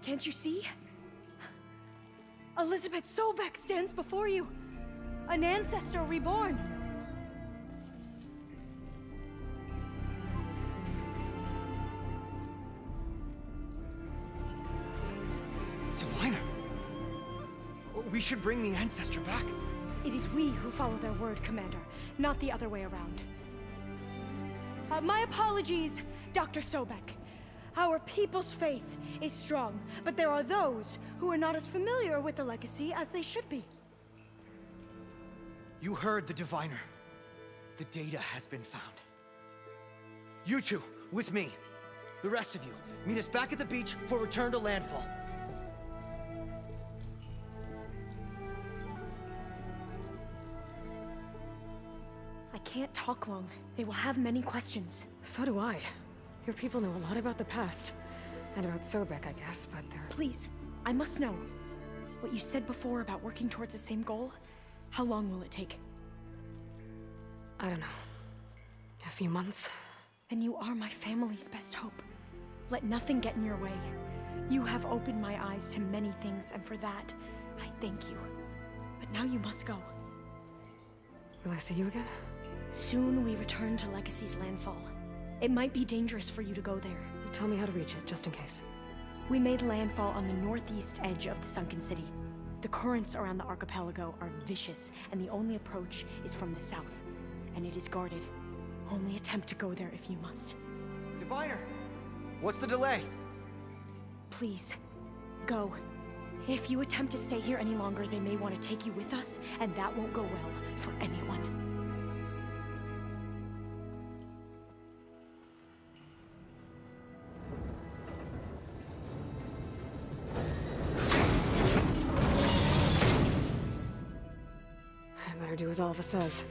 Can't you see? Elizabeth Sobek stands before you. An ancestor reborn. Diviner! We should bring the ancestor back. It is we who follow their word, Commander, not the other way around. My apologies, Dr. Sobek. Our people's faith is strong, but there are those who are not as familiar with the legacy as they should be. You heard the diviner. The data has been found. You two, with me. The rest of you, meet us back at the beach for return to landfall. I can't talk long. They will have many questions. So do I. Your people know a lot about the past. And about Sobek, I guess, but they're... Please, I must know. What you said before about working towards the same goal, how long will it take? I don't know. A few months? Then you are my family's best hope. Let nothing get in your way. You have opened my eyes to many things, and for that, I thank you. But now you must go. Will I see you again? Soon we return to Legacy's landfall. It might be dangerous for you to go there. Tell me how to reach it, just in case. We made landfall on the northeast edge of the sunken city. The currents around the archipelago are vicious, and the only approach is from the south. And it is guarded. Only attempt to go there if you must. Diviner! What's the delay? Please, go. If you attempt to stay here any longer, they may want to take you with us, and that won't go well for anyone. I better do as Alpha says.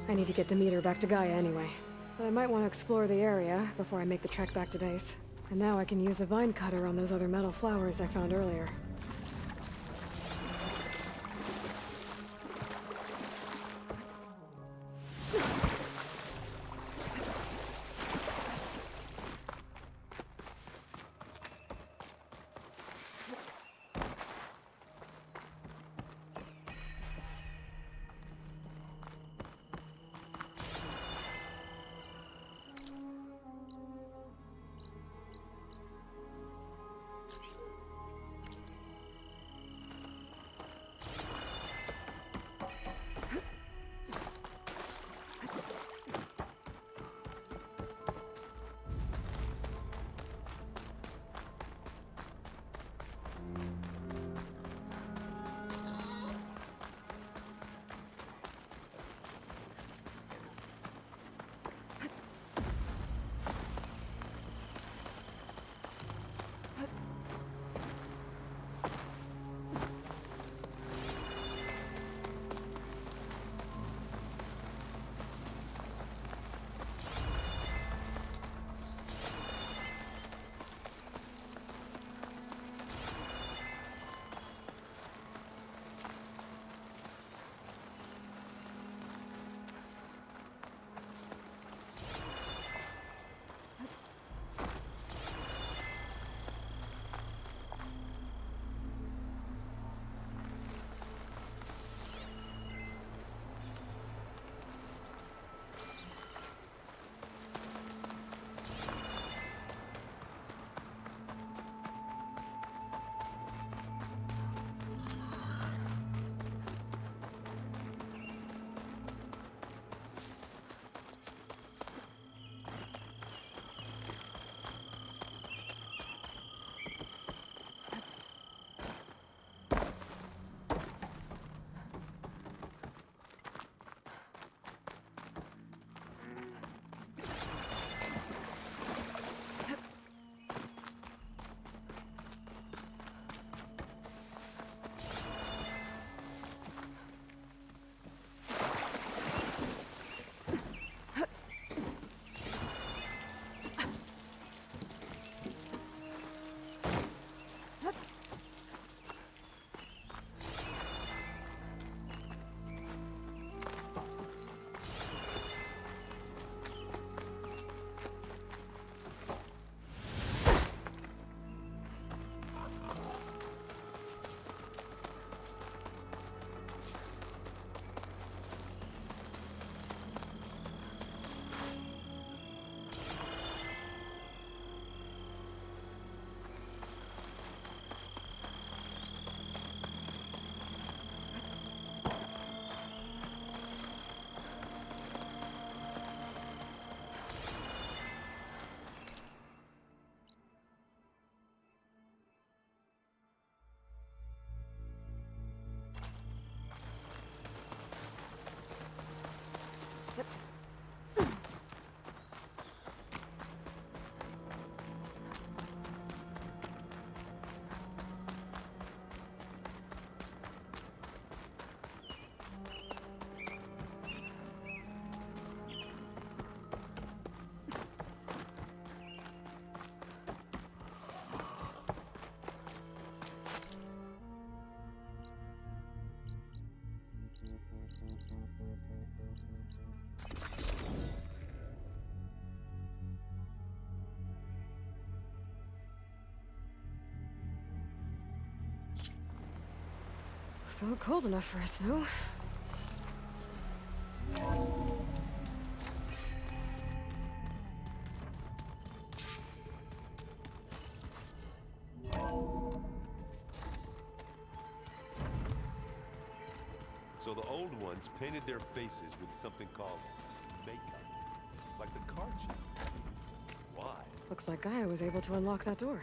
I need to get Demeter back to Gaia anyway. But I might want to explore the area before I make the trek back to base. And now I can use the vine cutter on those other metal flowers I found earlier. Felt cold enough for a snow. So the old ones painted their faces with something called makeup. Like the card sheet. Why? Looks like Gaia was able to unlock that door.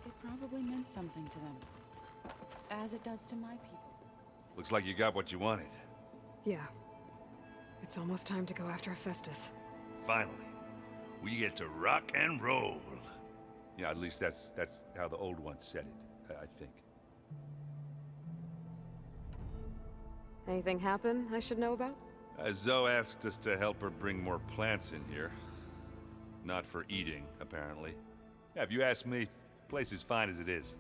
It probably meant something to them. As it does to my people. Looks like you got what you wanted. Yeah. It's almost time to go after Hephaestus. Finally. We get to rock and roll. Yeah, at least that's how the old ones said it, I think. Anything happen I should know about? Zoe asked us to help her bring more plants in here. Not for eating, apparently. Yeah, if you ask me, the place is fine as it is.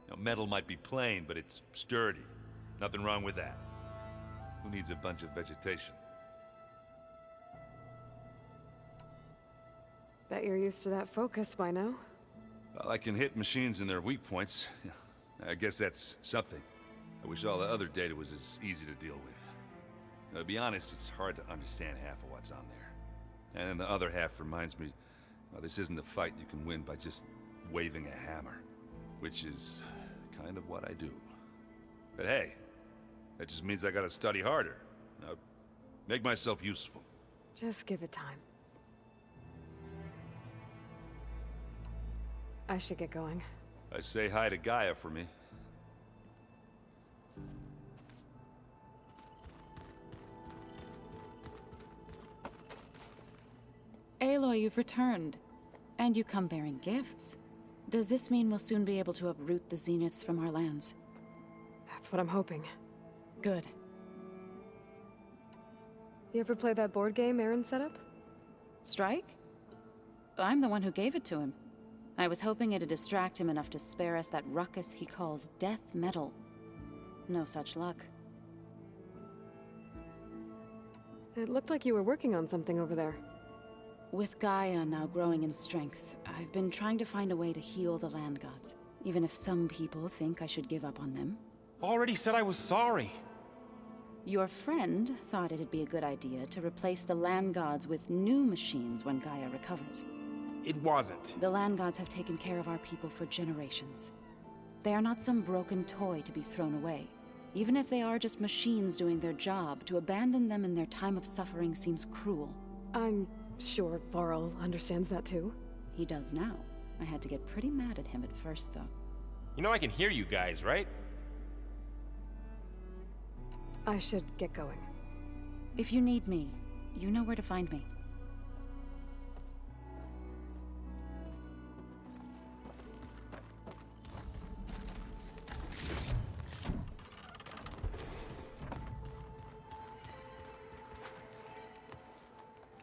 You know, metal might be plain, but it's sturdy. Nothing wrong with that. Who needs a bunch of vegetation? Bet you're used to that focus by now. Well, I can hit machines in their weak points. I guess that's something. I wish all the other data was as easy to deal with. To be honest, it's hard to understand half of what's on there. And then the other half reminds me, well, this isn't a fight you can win by just waving a hammer. Which is kind of what I do. But hey, that just means I gotta study harder. Now, make myself useful. Just give it time. I should get going. I say hi to Gaia for me. Aloy, you've returned. And you come bearing gifts. Does this mean we'll soon be able to uproot the Zeniths from our lands? That's what I'm hoping. Good. You ever play that board game Aaron set up? Strike? I'm the one who gave it to him. I was hoping it'd distract him enough to spare us that ruckus he calls death metal. No such luck. It looked like you were working on something over there. With Gaia now growing in strength, I've been trying to find a way to heal the land gods, even if some people think I should give up on them. Already said I was sorry. Your friend thought it'd be a good idea to replace the land gods with new machines when Gaia recovers. It wasn't. The land gods have taken care of our people for generations. They are not some broken toy to be thrown away. Even if they are just machines doing their job, to abandon them in their time of suffering seems cruel. I'm sure Varl understands that too. He does now. I had to get pretty mad at him at first, though. You know I can hear you guys, right? I should get going. If you need me, you know where to find me.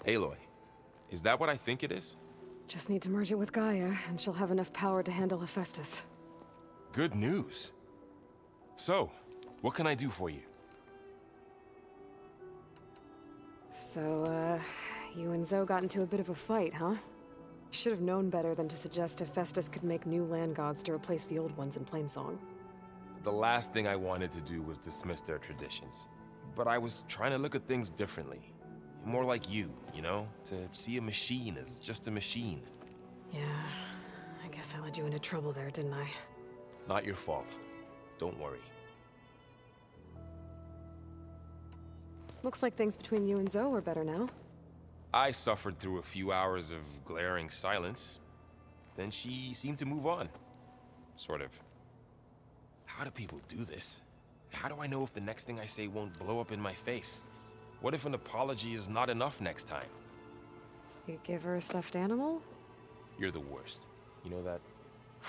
Aloy, is that what I think it is? Just need to merge it with Gaia, and she'll have enough power to handle Hephaestus. Good news. So, what can I do for you? So, you and Zoe got into a bit of a fight, huh? Should have known better than to suggest Hephaestus could make new land gods to replace the old ones in Plainsong. The last thing I wanted to do was dismiss their traditions. But I was trying to look at things differently. More like you know? To see a machine as just a machine. Yeah, I guess I led you into trouble there, didn't I? Not your fault. Don't worry. Looks like things between you and Zoe are better now. I suffered through a few hours of glaring silence. Then she seemed to move on. Sort of. How do people do this? How do I know if the next thing I say won't blow up in my face? What if an apology is not enough next time? You give her a stuffed animal? You're the worst. You know that?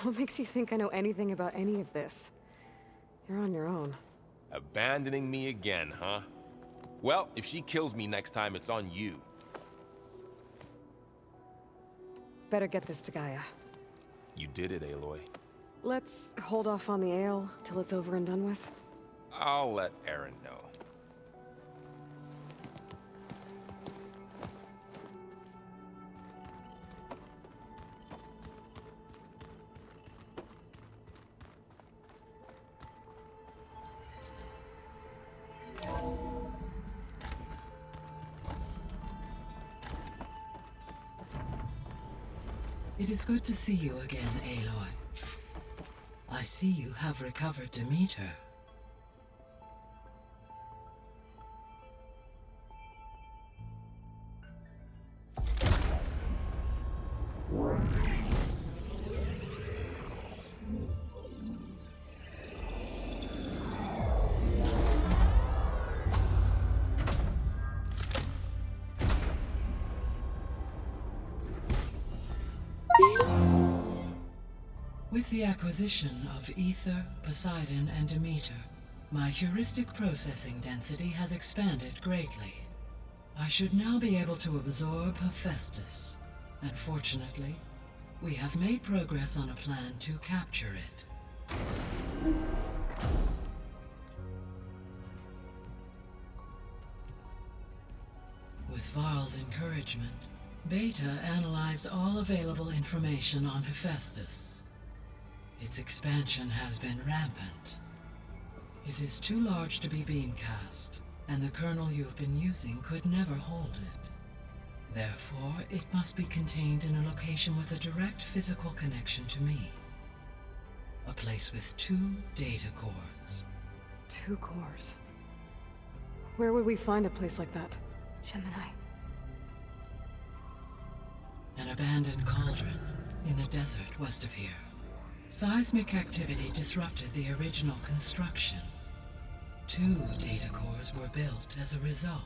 What makes you think I know anything about any of this? You're on your own. Abandoning me again, huh? Well, if she kills me next time, it's on you. Better get this to Gaia. You did it, Aloy. Let's hold off on the ale till it's over and done with. I'll let Aaron know. It is good to see you again, Aloy. I see you have recovered Demeter. With the acquisition of Ether, Poseidon, and Demeter, my heuristic processing density has expanded greatly. I should now be able to absorb Hephaestus, and fortunately, we have made progress on a plan to capture it. With Varl's encouragement, Beta analyzed all available information on Hephaestus. Its expansion has been rampant. It is too large to be beamcast, and the kernel you've been using could never hold it. Therefore, it must be contained in a location with a direct physical connection to me. A place with 2 data cores. 2 cores? Where would we find a place like that? Gemini. An abandoned cauldron in the desert west of here. Seismic activity disrupted the original construction. 2 data cores were built as a result.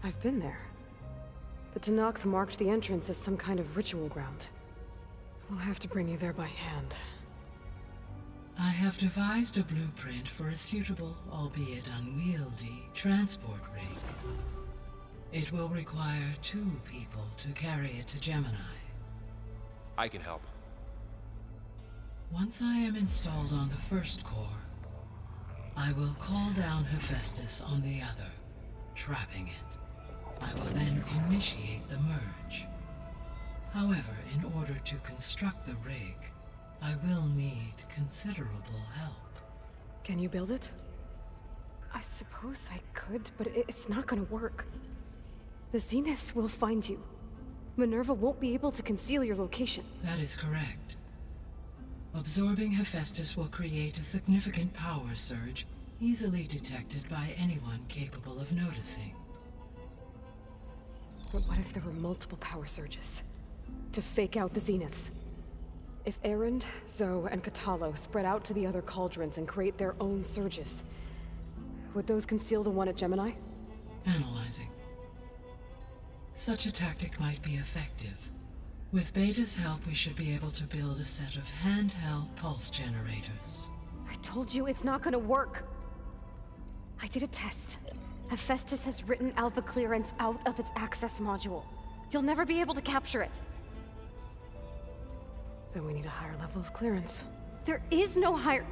I've been there. The Tenakth marked the entrance as some kind of ritual ground. We'll have to bring you there by hand. I have devised a blueprint for a suitable, albeit unwieldy, transport rig. It will require 2 people to carry it to Gemini. I can help. Once I am installed on the first core, I will call down Hephaestus on the other, trapping it. I will then initiate the merge. However, in order to construct the rig, I will need considerable help. Can you build it? I suppose I could, but it's not gonna work. The Zeniths will find you. Minerva won't be able to conceal your location. That is correct. Absorbing Hephaestus will create a significant power surge, easily detected by anyone capable of noticing. But what if there were multiple power surges? To fake out the Zeniths? If Erend, Zoe, and Katalo spread out to the other cauldrons and create their own surges, would those conceal the one at Gemini? Analyzing. Such a tactic might be effective. With Beta's help, we should be able to build a set of handheld pulse generators. I told you it's not gonna work. I did a test. Hephaestus has written Alpha clearance out of its access module. You'll never be able to capture it. Then we need a higher level of clearance. There is no higher...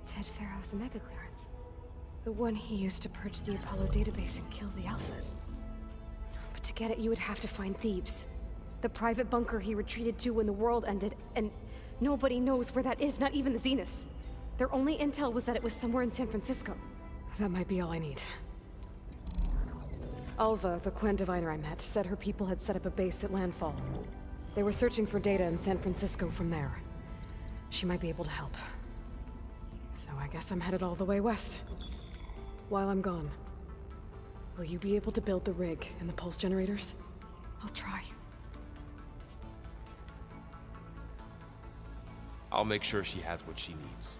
Ted Pharaoh's Omega clearance. The one he used to purge the Apollo database and kill the Alphas. But to get it, you would have to find Thebes. The private bunker he retreated to when the world ended, and nobody knows where that is, not even the Zeniths. Their only intel was that it was somewhere in San Francisco. That might be all I need. Alva, the Quen diviner I met, said her people had set up a base at landfall. They were searching for data in San Francisco from there. She might be able to help. So I guess I'm headed all the way west. While I'm gone, will you be able to build the rig and the pulse generators? I'll try. I'll make sure she has what she needs.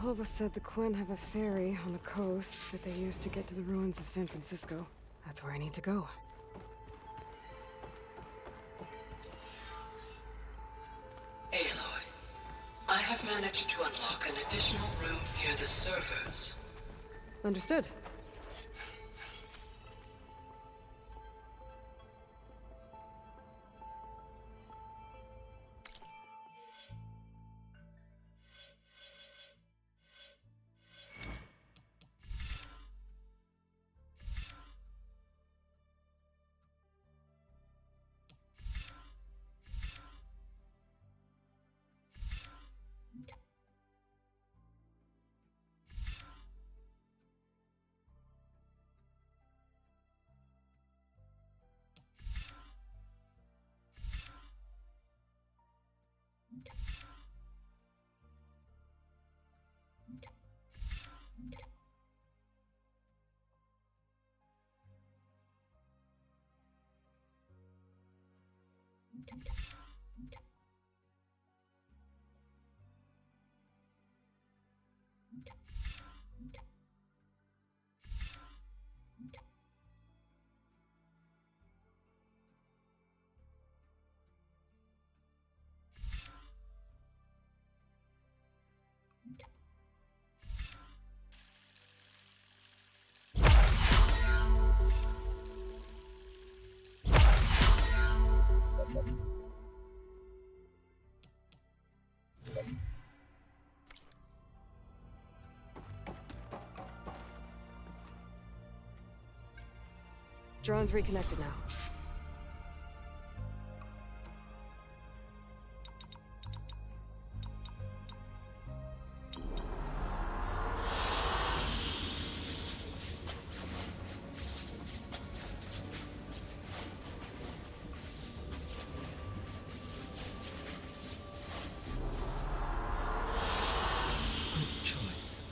Alva said the Quen have a ferry on the coast that they use to get to the ruins of San Francisco. That's where I need to go. Aloy, I have managed to unlock an additional room near the servers. Understood. Drone's reconnected now. Good choice.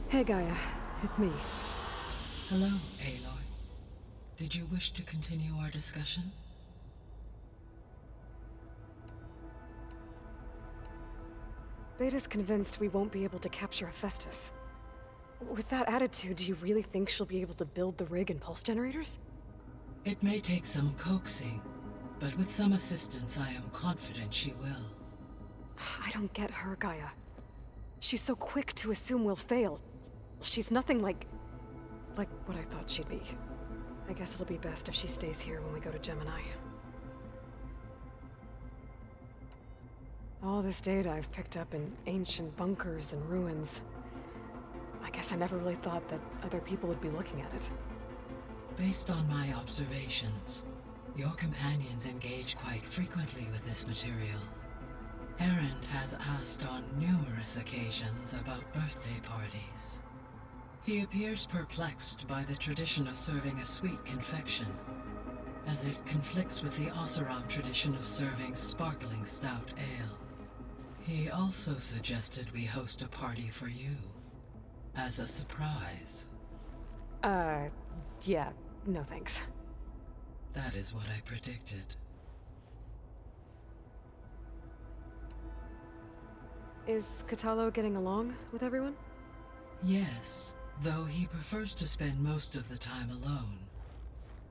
Hey, Gaia. It's me. Hello, Aloy. Did you wish to continue our discussion? Beta's convinced we won't be able to capture Hephaestus. With that attitude, do you really think she'll be able to build the rig and pulse generators? It may take some coaxing, but with some assistance, I am confident she will. I don't get her, Gaia. She's so quick to assume we'll fail. She's nothing like what I thought she'd be. I guess it'll be best if she stays here when we go to Gemini. All this data I've picked up in ancient bunkers and ruins. I guess I never really thought that other people would be looking at it. Based on my observations, your companions engage quite frequently with this material. Erend has asked on numerous occasions about birthday parties. He appears perplexed by the tradition of serving a sweet confection, as it conflicts with the Oseram tradition of serving sparkling stout ale. He also suggested we host a party for you, as a surprise. Yeah, no thanks. That is what I predicted. Is Catalo getting along with everyone? Yes, though he prefers to spend most of the time alone.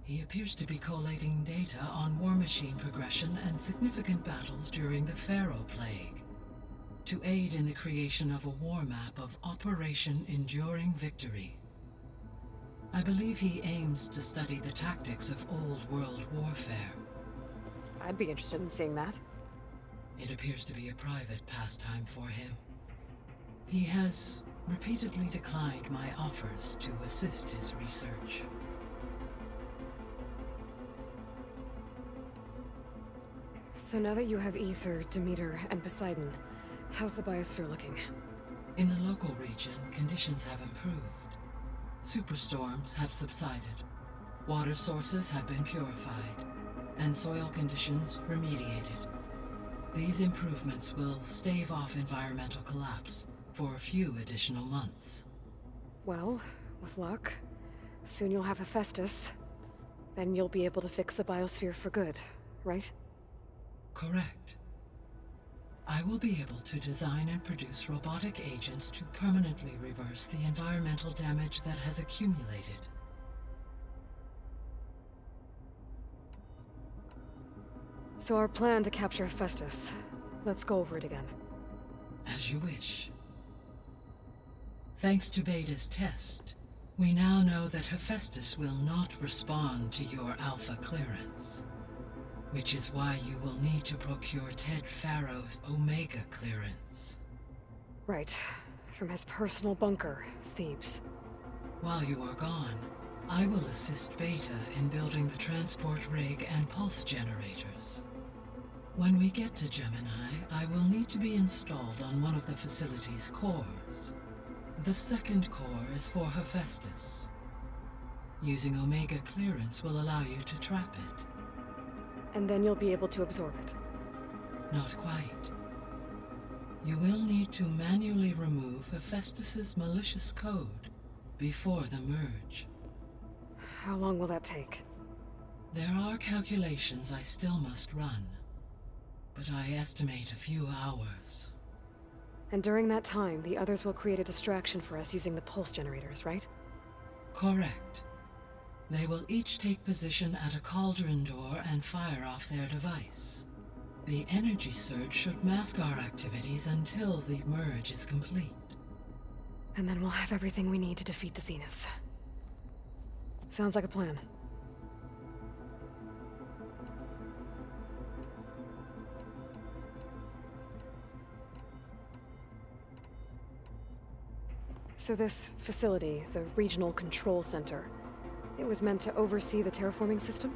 He appears to be collating data on war machine progression and significant battles during the Pharaoh Plague, to aid in the creation of a war map of Operation Enduring Victory. I believe he aims to study the tactics of old world warfare. I'd be interested in seeing that. It appears to be a private pastime for him. He has repeatedly declined my offers to assist his research. So now that you have Ether, Demeter, and Poseidon, how's the biosphere looking? In the local region, conditions have improved. Superstorms have subsided. Water sources have been purified, and soil conditions remediated. These improvements will stave off environmental collapse for a few additional months. Well, with luck, soon you'll have Hephaestus. Then you'll be able to fix the biosphere for good, right? Correct. I will be able to design and produce robotic agents to permanently reverse the environmental damage that has accumulated. So our plan to capture Hephaestus. Let's go over it again. As you wish. Thanks to Beta's test, we now know that Hephaestus will not respond to your alpha clearance. Which is why you will need to procure Ted Farrow's Omega clearance. Right. From his personal bunker, Thebes. While you are gone, I will assist Beta in building the transport rig and pulse generators. When we get to Gemini, I will need to be installed on one of the facility's cores. The second core is for Hephaestus. Using Omega clearance will allow you to trap it. And then you'll be able to absorb it. Not quite. You will need to manually remove Hephaestus's malicious code before the merge. How long will that take? There are calculations I still must run, but I estimate a few hours. And during that time, the others will create a distraction for us using the pulse generators, right? Correct. They will each take position at a cauldron door and fire off their device. The energy surge should mask our activities until the merge is complete. And then we'll have everything we need to defeat the Zeniths. Sounds like a plan. So this facility, the Regional Control Center, it was meant to oversee the terraforming system?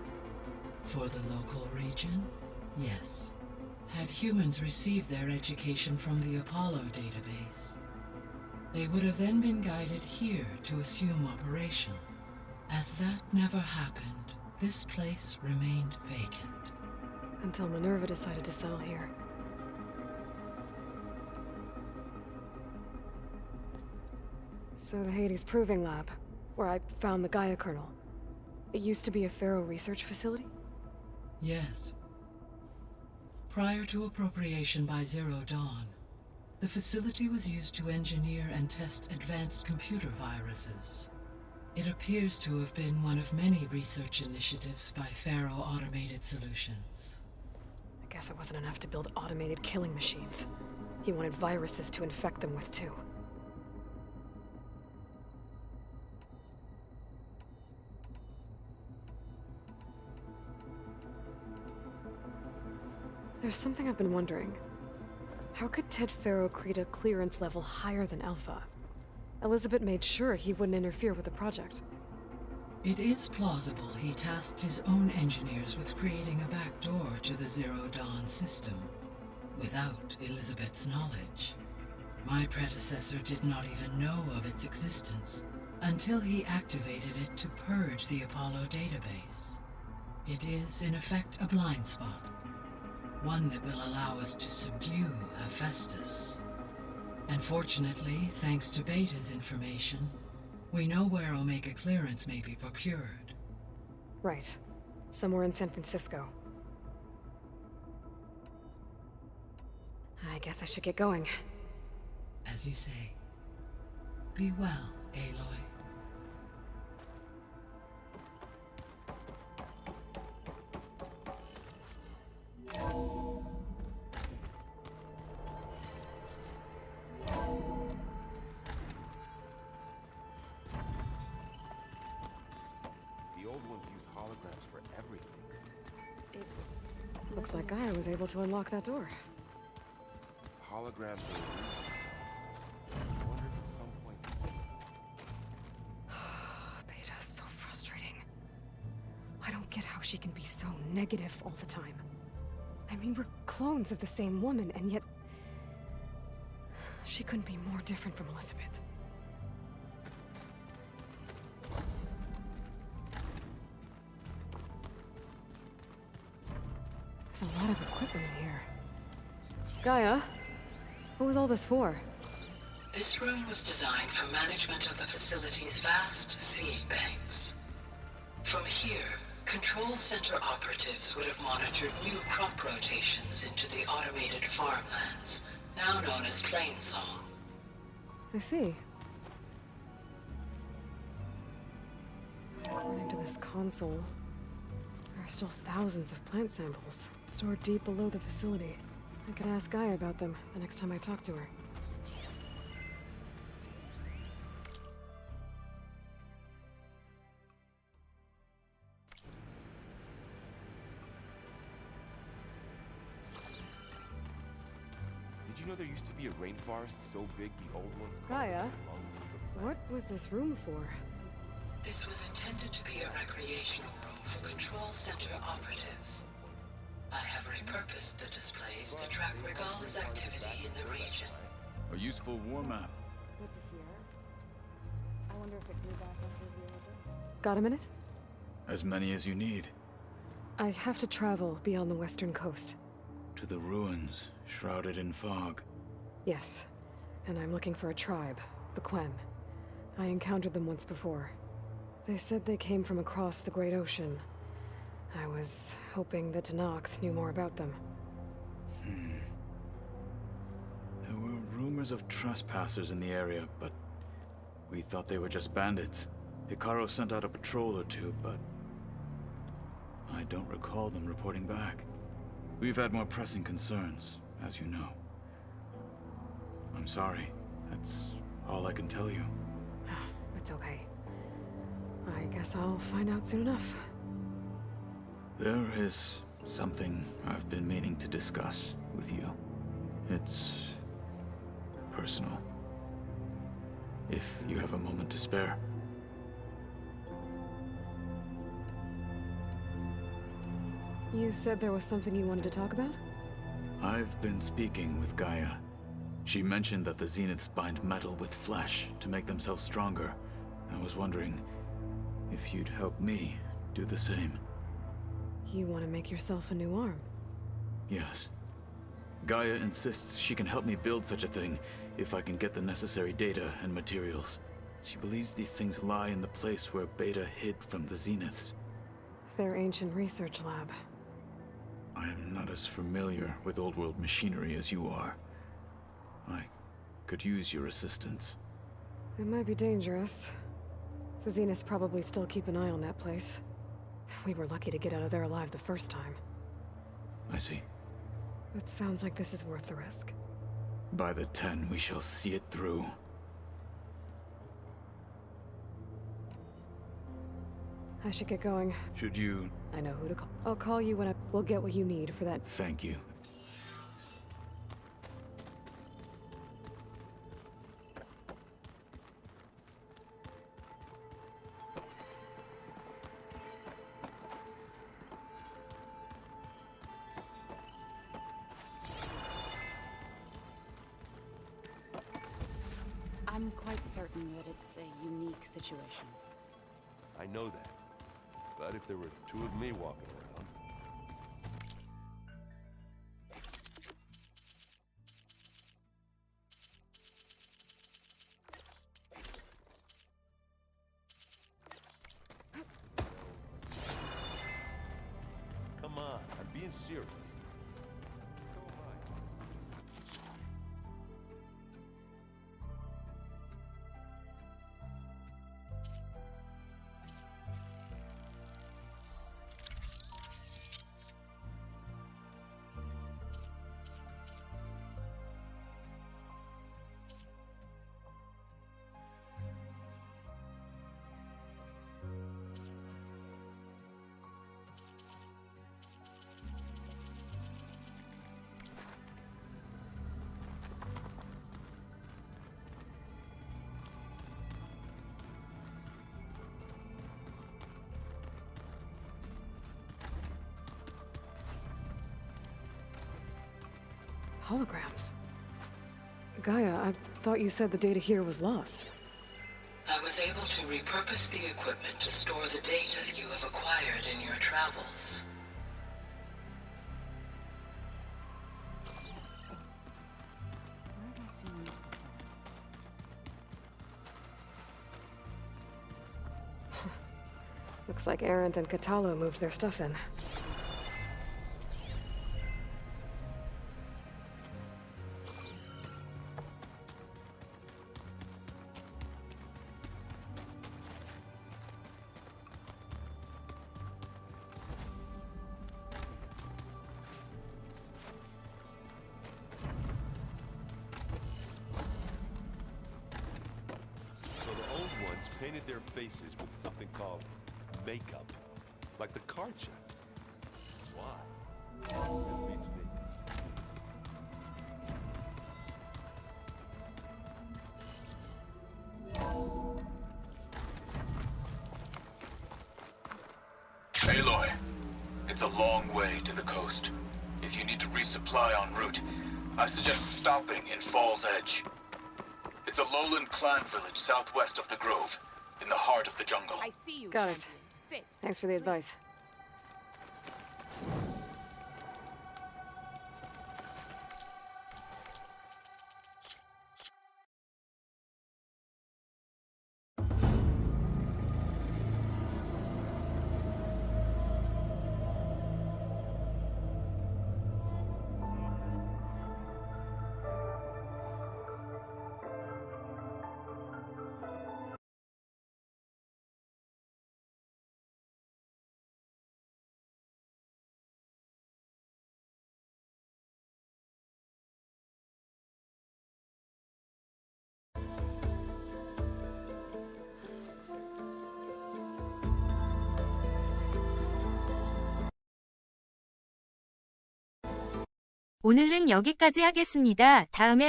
For the local region, yes. Had humans received their education from the Apollo database, they would have then been guided here to assume operation. As that never happened, this place remained vacant. Until Minerva decided to settle here. So the Hades Proving Lab, where I found the Gaia kernel, it used to be a Pharaoh research facility? Yes. Prior to appropriation by Zero Dawn, the facility was used to engineer and test advanced computer viruses. It appears to have been one of many research initiatives by Pharaoh Automated Solutions. I guess it wasn't enough to build automated killing machines. He wanted viruses to infect them with too. There's something I've been wondering. How could Ted Farrow create a clearance level higher than Alpha? Elizabeth made sure he wouldn't interfere with the project. It is plausible he tasked his own engineers with creating a backdoor to the Zero Dawn system, without Elizabeth's knowledge. My predecessor did not even know of its existence until he activated it to purge the Apollo database. It is, in effect, a blind spot. One that will allow us to subdue Hephaestus. And fortunately, thanks to Beta's information, we know where Omega clearance may be procured. Right. Somewhere in San Francisco. I guess I should get going. As you say. Be well, Aloy. The old ones used holograms for everything. Looks like Gaia was able to unlock that door. Holograms are I wonder if at some point... Beta's so frustrating. I don't get how she can be so negative all the time. I mean, we're clones of the same woman, and yet... she couldn't be more different from Elizabeth. There's a lot of equipment in here. Gaia, what was all this for? This room was designed for management of the facility's vast seed banks. From here, Control Center operatives would have monitored new crop rotations into the automated farmlands, now known as Plainsong. I see. According to this console, there are still thousands of plant samples stored deep below the facility. I could ask Gaia about them the next time I talk to her. you know there used to be a rainforest so big the old ones called Gaia? it the lungs of the planet? What was this room for? This was intended to be a recreational room for Control Center operatives. I have repurposed the displays to track Regal's activity in the region. A useful warm-up. Good to hear. I wonder if it grew back after the order. Got a minute? As many as you need. I have to travel beyond the western coast. To the ruins, shrouded in fog. Yes, and I'm looking for a tribe, the Quen. I encountered them once before. They said they came from across the Great Ocean. I was hoping that Tenakth knew more about them. There were rumors of trespassers in the area, but we thought they were just bandits. Hikaru sent out a patrol or two, but I don't recall them reporting back. We've had more pressing concerns, as you know. I'm sorry. That's all I can tell you. It's okay. I guess I'll find out soon enough. There is something I've been meaning to discuss with you. It's personal. If you have a moment to spare. You said there was something you wanted to talk about? I've been speaking with Gaia. She mentioned that the Zeniths bind metal with flesh to make themselves stronger. I was wondering if you'd help me do the same. You want to make yourself a new arm? Yes. Gaia insists she can help me build such a thing if I can get the necessary data and materials. She believes these things lie in the place where Beta hid from the Zeniths. Their ancient research lab. I am not as familiar with old-world machinery as you are. I could use your assistance. It might be dangerous. The Zeniths probably still keep an eye on that place. We were lucky to get out of there alive the first time. I see. It sounds like this is worth the risk. By the 10, we shall see it through. I should get going. Should you... I know who to call. I'll call you when we'll get what you need for that. Thank you. I'm quite certain that it's a unique situation. I know that. But if there were two of me walking around... Come on, I'm being serious. So am I. Holograms. Gaia, I thought you said the data here was lost. I was able to repurpose the equipment to store the data you have acquired in your travels. Where have I seen these before? Looks like Arendt and Katalo moved their stuff in. Painted their faces with something called makeup. Like the card check. Why? That beats me. Aloy, it's a long way to the coast. If you need to resupply en route, I suggest stopping in Falls Edge. It's a lowland clan village southwest of the Grove, in the heart of the jungle. I see you. Got it. Thanks for the advice. 오늘은 여기까지 하겠습니다. 다음에